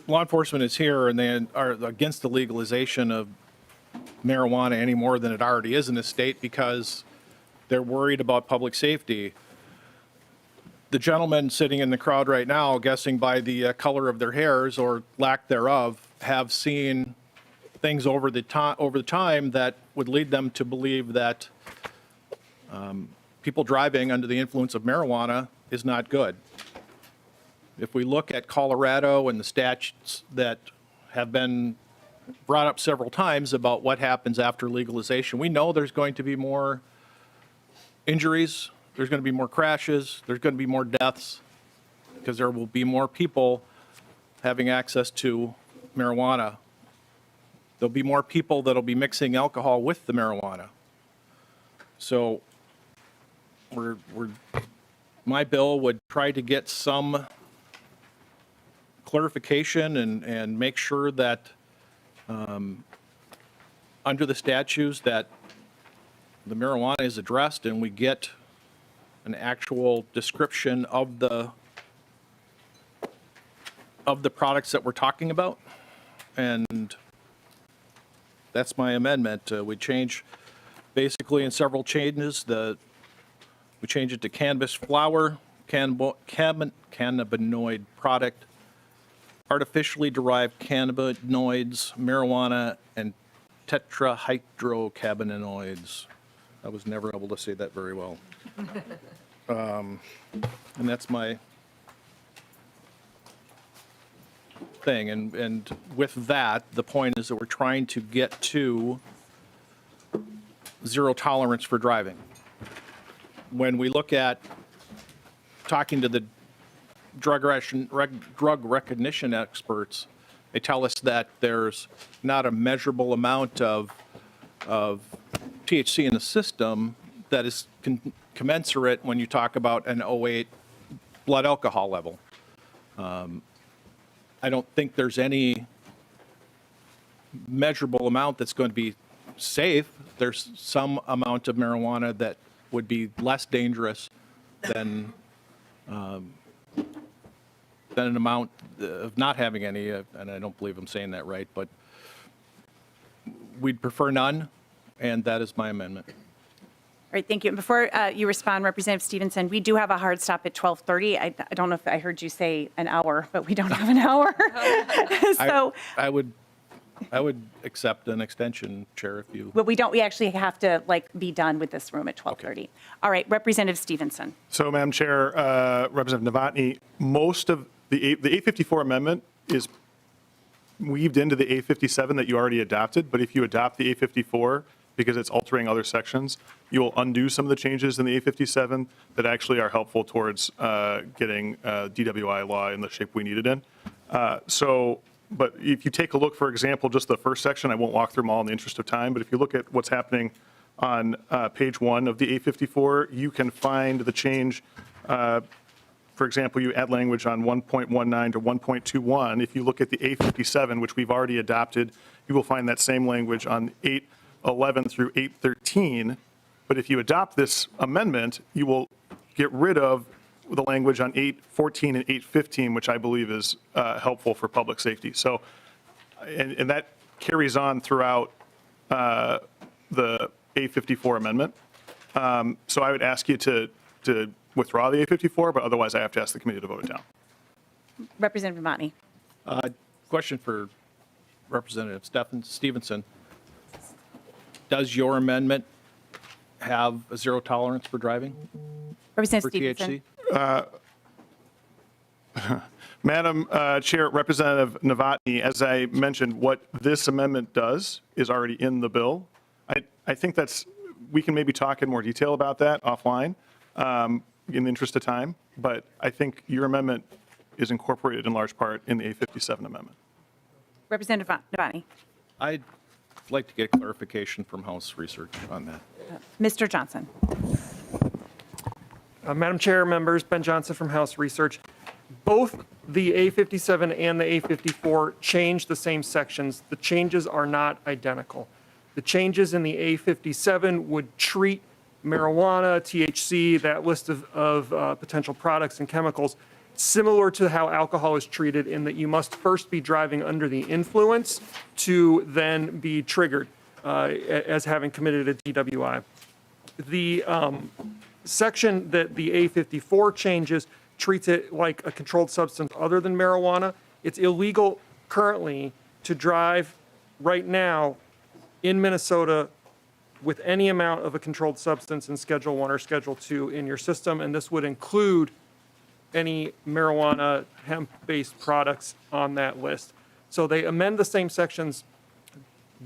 law enforcement is here and they are against the legalization of marijuana any more than it already is in the state because they're worried about public safety. The gentlemen sitting in the crowd right now, guessing by the color of their hairs or lack thereof, have seen things over the time that would lead them to believe that people driving under the influence of marijuana is not good. If we look at Colorado and the statutes that have been brought up several times about what happens after legalization, we know there's going to be more injuries, there's going to be more crashes, there's going to be more deaths, because there will be more people having access to marijuana. There'll be more people that'll be mixing alcohol with the marijuana. So my bill would try to get some clarification and make sure that under the statutes that the marijuana is addressed and we get an actual description of the products that we're talking about. And that's my amendment. We change basically in several changes. We change it to cannabis flower, cannabinoid product, artificially derived cannabinoids, marijuana, and tetrahydrocannabinoids. I was never able to say that very well. And that's my thing. And with that, the point is that we're trying to get to zero tolerance for driving. When we look at talking to the drug recognition experts, they tell us that there's not a measurable amount of THC in the system that is commensurate when you talk about an 0.8 blood alcohol level. I don't think there's any measurable amount that's going to be safe. There's some amount of marijuana that would be less dangerous than than an amount of not having any, and I don't believe I'm saying that right, but we'd prefer none, and that is my amendment. All right, thank you. And before you respond, Representative Stevenson, we do have a hard stop at 12:30. I don't know if I heard you say an hour, but we don't have an hour. So, I would accept an extension, Chair, if you. but we actually have to be done with this room at 12:30. All right, Representative Stevenson. So, Madam Chair, Representative Novotny, most of the 854 amendment is weaved into the 857 that you already adopted, but if you adopt the 854, because it's altering other sections, you will undo some of the changes in the 857 that actually are helpful towards getting DWI law in the shape we need it in. But if you take a look, for example, just the first section, I won't walk through them all in the interest of time, but if you look at what's happening on page 1 of the 854, you can find the change. For example, you add language on 1.19 to 1.21. If you look at the 857, which we've already adopted, you will find that same language on 811 through 813. But if you adopt this amendment, you will get rid of the language on 814 and 815, which I believe is helpful for public safety. So, and that carries on throughout the 854 amendment. So I would ask you to withdraw the 854, but otherwise I have to ask the committee to vote it down. Representative Novotny. Question for Representative Stevenson. Does your amendment have a zero tolerance for driving? Representative for Stevenson. THC? Madam Chair, Representative Novotny, as I mentioned, what this amendment does is already in the bill. I think we can maybe talk in more detail about that offline in the interest of time, but I think your amendment is incorporated in large part in the 857 amendment. Representative Novotny. I'd like to get clarification from House research on that. Mr. Johnson. Madam Chair, members, Ben Johnson from House Research. Both the A57 and the A54 change the same sections. The changes are not identical. The changes in the A57 would treat marijuana, THC, that list of potential products and chemicals, similar to how alcohol is treated, in that you must first be driving under the influence to then be triggered as having committed a DWI. The section that the A54 changes treats it like a controlled substance other than marijuana. It's illegal currently to drive right now in Minnesota with any amount of a controlled substance in Schedule 1 or Schedule 2 in your system, and this would include any marijuana, hemp-based products on that list. So they amend the same sections.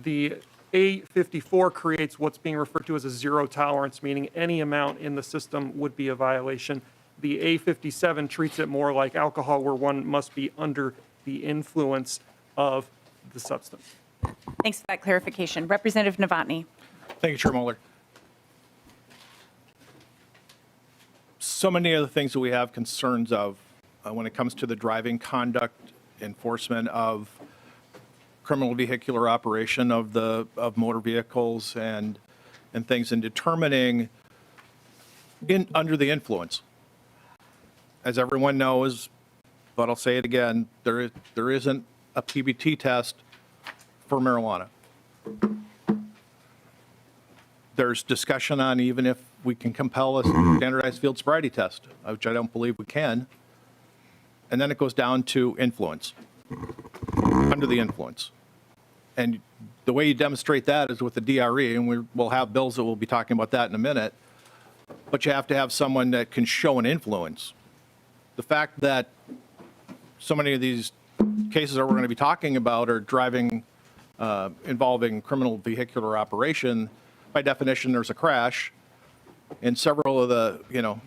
The A54 creates what's being referred to as a zero tolerance, meaning any amount in the system would be a violation. The A57 treats it more like alcohol, where one must be under the influence of the substance. Thanks for that clarification. Representative Novotny. Thank you, Chair Mueller. So many of the things that we have concerns of when it comes to the driving conduct, enforcement of criminal vehicular operation of motor vehicles and things, and determining under the influence. As everyone knows, but I'll say it again, there isn't a PBT test for marijuana. There's discussion on even if we can compel a standardized field sobriety test, which I don't believe we can. And then it goes down to influence, under the influence. And the way you demonstrate that is with the DRE, and we'll have bills that we'll be talking about that in a minute, but you have to have someone that can show an influence. The fact that so many of these cases that we're going to be talking about are driving involving criminal vehicular operation, by definition, there's a crash. In several of the,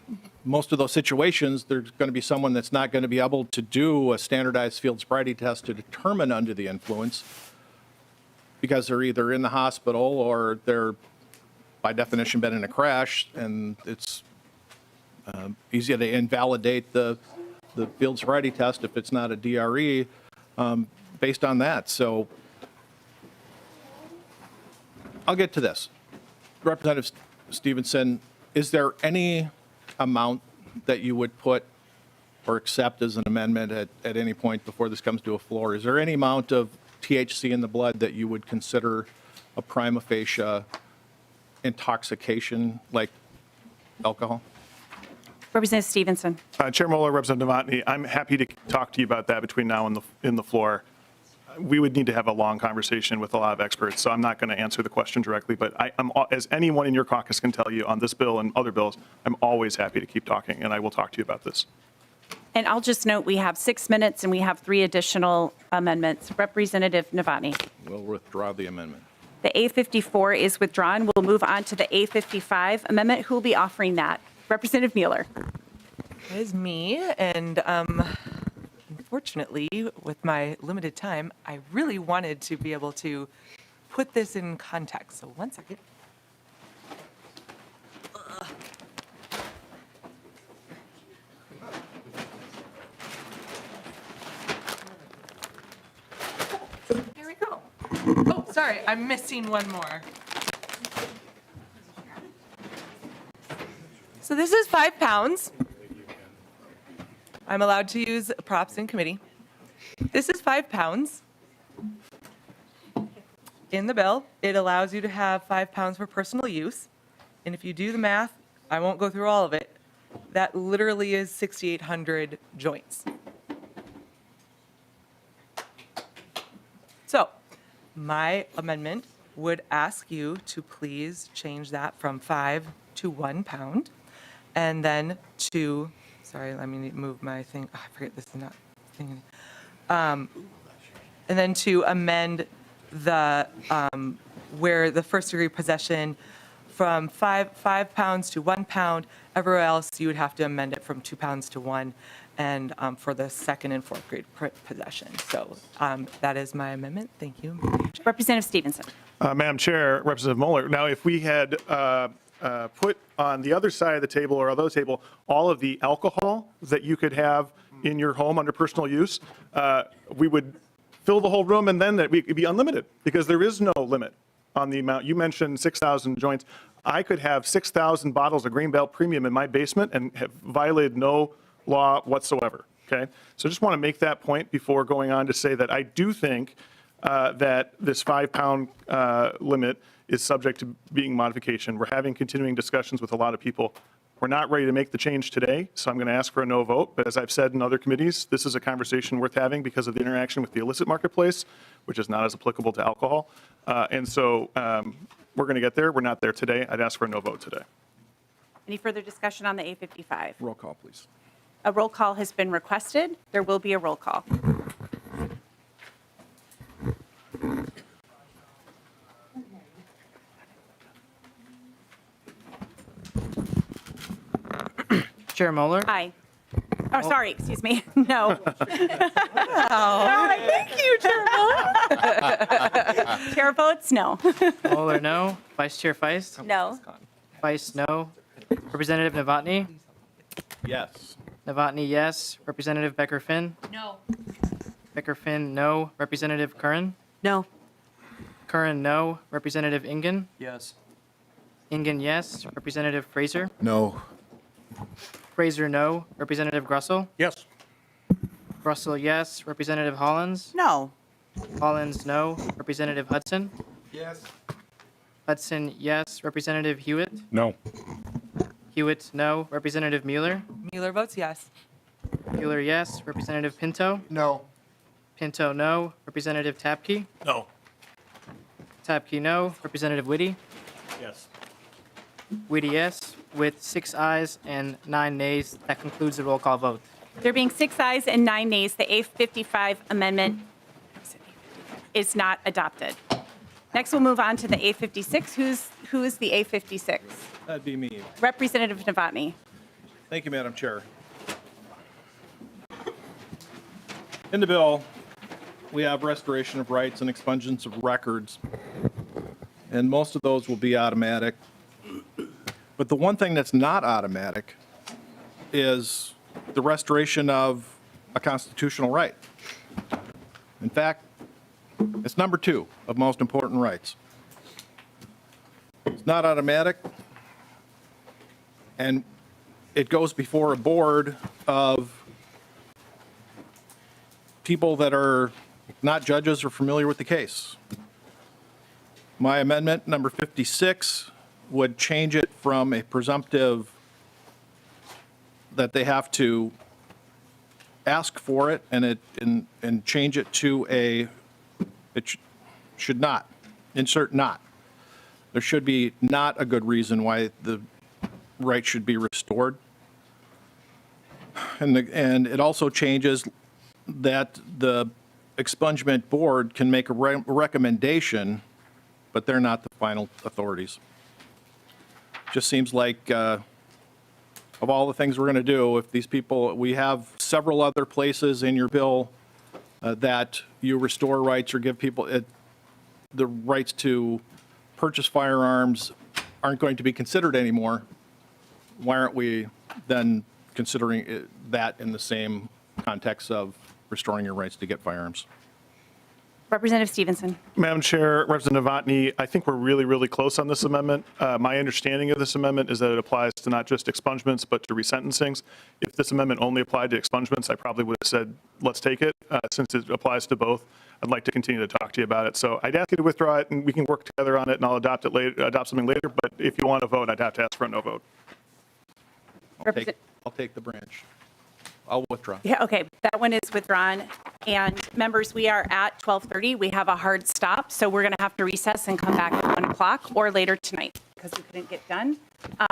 most of those situations, there's going to be someone that's not going to be able to do a standardized field sobriety test to determine under the influence because they're either in the hospital or they're, by definition, been in a crash, and it's easy to invalidate the field sobriety test if it's not a DRE based on that. So I'll get to this. Representative Stevenson, is there any amount that you would put or accept as an amendment at any point before this comes to a floor. Is there any amount of THC in the blood that you would consider a prima facie intoxication like alcohol? Representative Stevenson. Chair Moeller, Representative Novotny, I'm happy to talk to you about that between now and the floor. We would need to have a long conversation with a lot of experts, so I'm not going to answer the question directly, but I'm, as anyone in your caucus can tell you on this bill and other bills, I'm always happy to keep talking, and I will talk to you about this. And I'll just note, we have 6 minutes and we have 3 additional amendments. Representative Novotny. We'll withdraw the amendment. The A54 is withdrawn. We'll move on to the A55 amendment. Who will be offering that? Representative Mueller. It is me, and unfortunately, with my limited time, I really wanted to be able to put this in context. So 1 second. Here we go. Oh, sorry, I'm missing one more. So this is 5 pounds. I'm allowed to use props in committee. This is 5 pounds. In the bill, it allows you to have 5 pounds for personal use. And if you do the math, I won't go through all of it, that literally is 6,800 joints. So my amendment would ask you to please change that from 5 to 1 pound. And then to, sorry, let me move my thing. Oh, I forget this is not thing. And then to amend the, where the first degree possession from 5 pounds to 1 pound. Everywhere else, you would have to amend it from 2 pounds to 1. And for the second and fourth grade possession. So that is my amendment. Thank you. Representative Stevenson. Madam Chair, Representative Mueller, now if we had put on the other side of the table or other table all of the alcohol that you could have in your home under personal use, we would fill the whole room and then it would be unlimited because there is no limit on the amount. You mentioned 6,000 joints. I could have 6,000 bottles of Greenbelt Premium in my basement and have violated no law whatsoever, okay? So just want to make that point before going on to say that I do think that this 5 pound limit is subject to being modification. We're having continuing discussions with a lot of people. We're not ready to make the change today, so I'm going to ask for a no vote. But as I've said in other committees, this is a conversation worth having because of the interaction with the illicit marketplace, which is not as applicable to alcohol. And so we're going to get there. We're not there today. I'd ask for a no vote today. Any further discussion on the A55? Roll call, please. A roll call has been requested. There will be a roll call. Chair Mueller? Aye. Oh, sorry, excuse me. No. Thank you, Chair Mueller. Chair votes no. Mueller, no. Vice Chair Feist? No. Feist, no. Representative Novotny? Yes. Novotny, yes. Representative Becker-Finn? No. Becker-Finn, no. Representative Curran? No. Curran, no. Representative Ingen? Yes. Ingen, yes. Representative Fraser? No. Fraser, no. Representative Grussel? Yes. Grussel, yes. Representative Hollins? No. Hollins, no. Representative Hudson? Yes. Hudson, yes. Representative Hewitt? No. Hewitt, no. Representative Mueller? Mueller votes yes. Mueller, yes. Representative Pinto? No. Pinto, no. Representative Tapke? No. Tapke, no. Representative Whitty? Yes. Whitty, yes. With 6 ayes and 9 nays, that concludes the roll call vote. There being 6 ayes and 9 nays, the A55 amendment is not adopted. Next, we'll move on to the A56. Who is the A56? That'd be me. Representative Novotny. Thank you, Madam Chair. In the bill, we have restoration of rights and expungence of records, and most of those will be automatic. But the one thing that's not automatic is the restoration of a constitutional right. In fact, it's number 2 of most important rights. It's not automatic, and it goes before a board of people that are not judges or familiar with the case. My amendment, number 56, would change it from a presumptive that they have to ask for it and change it to should not, insert not. There should be not a good reason why the right should be restored. And it also changes that the expungement board can make a recommendation, but they're not the final authorities. Just seems like of all the things we're going to do, if these people, we have several other places in your bill that you restore rights or give people the rights to purchase firearms aren't going to be considered anymore. Why aren't we then considering that in the same context of restoring your rights to get firearms? Representative Stevenson. Madam Chair, Representative Novotny, I think we're really, really close on this amendment. My understanding of this amendment is that it applies to not just expungements, but to resentencings. If this amendment only applied to expungements, I probably would have said, let's take it. Since it applies to both, I'd like to continue to talk to you about it. So I'd ask you to withdraw it, and we can work together on it, and I'll adopt something later. But if you want to vote, I'd have to ask for a no vote. I'll take the branch. I'll withdraw. Yeah, okay, that one is withdrawn. And members, we are at 12:30. We have a hard stop, so we're going to have to recess and come back at 1 o'clock or later tonight because we couldn't get done.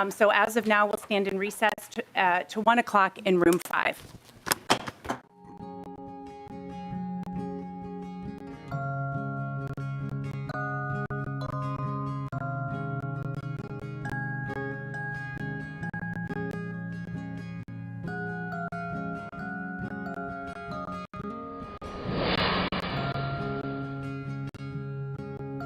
So as of now, we'll stand in recess to 1 o'clock in room 5.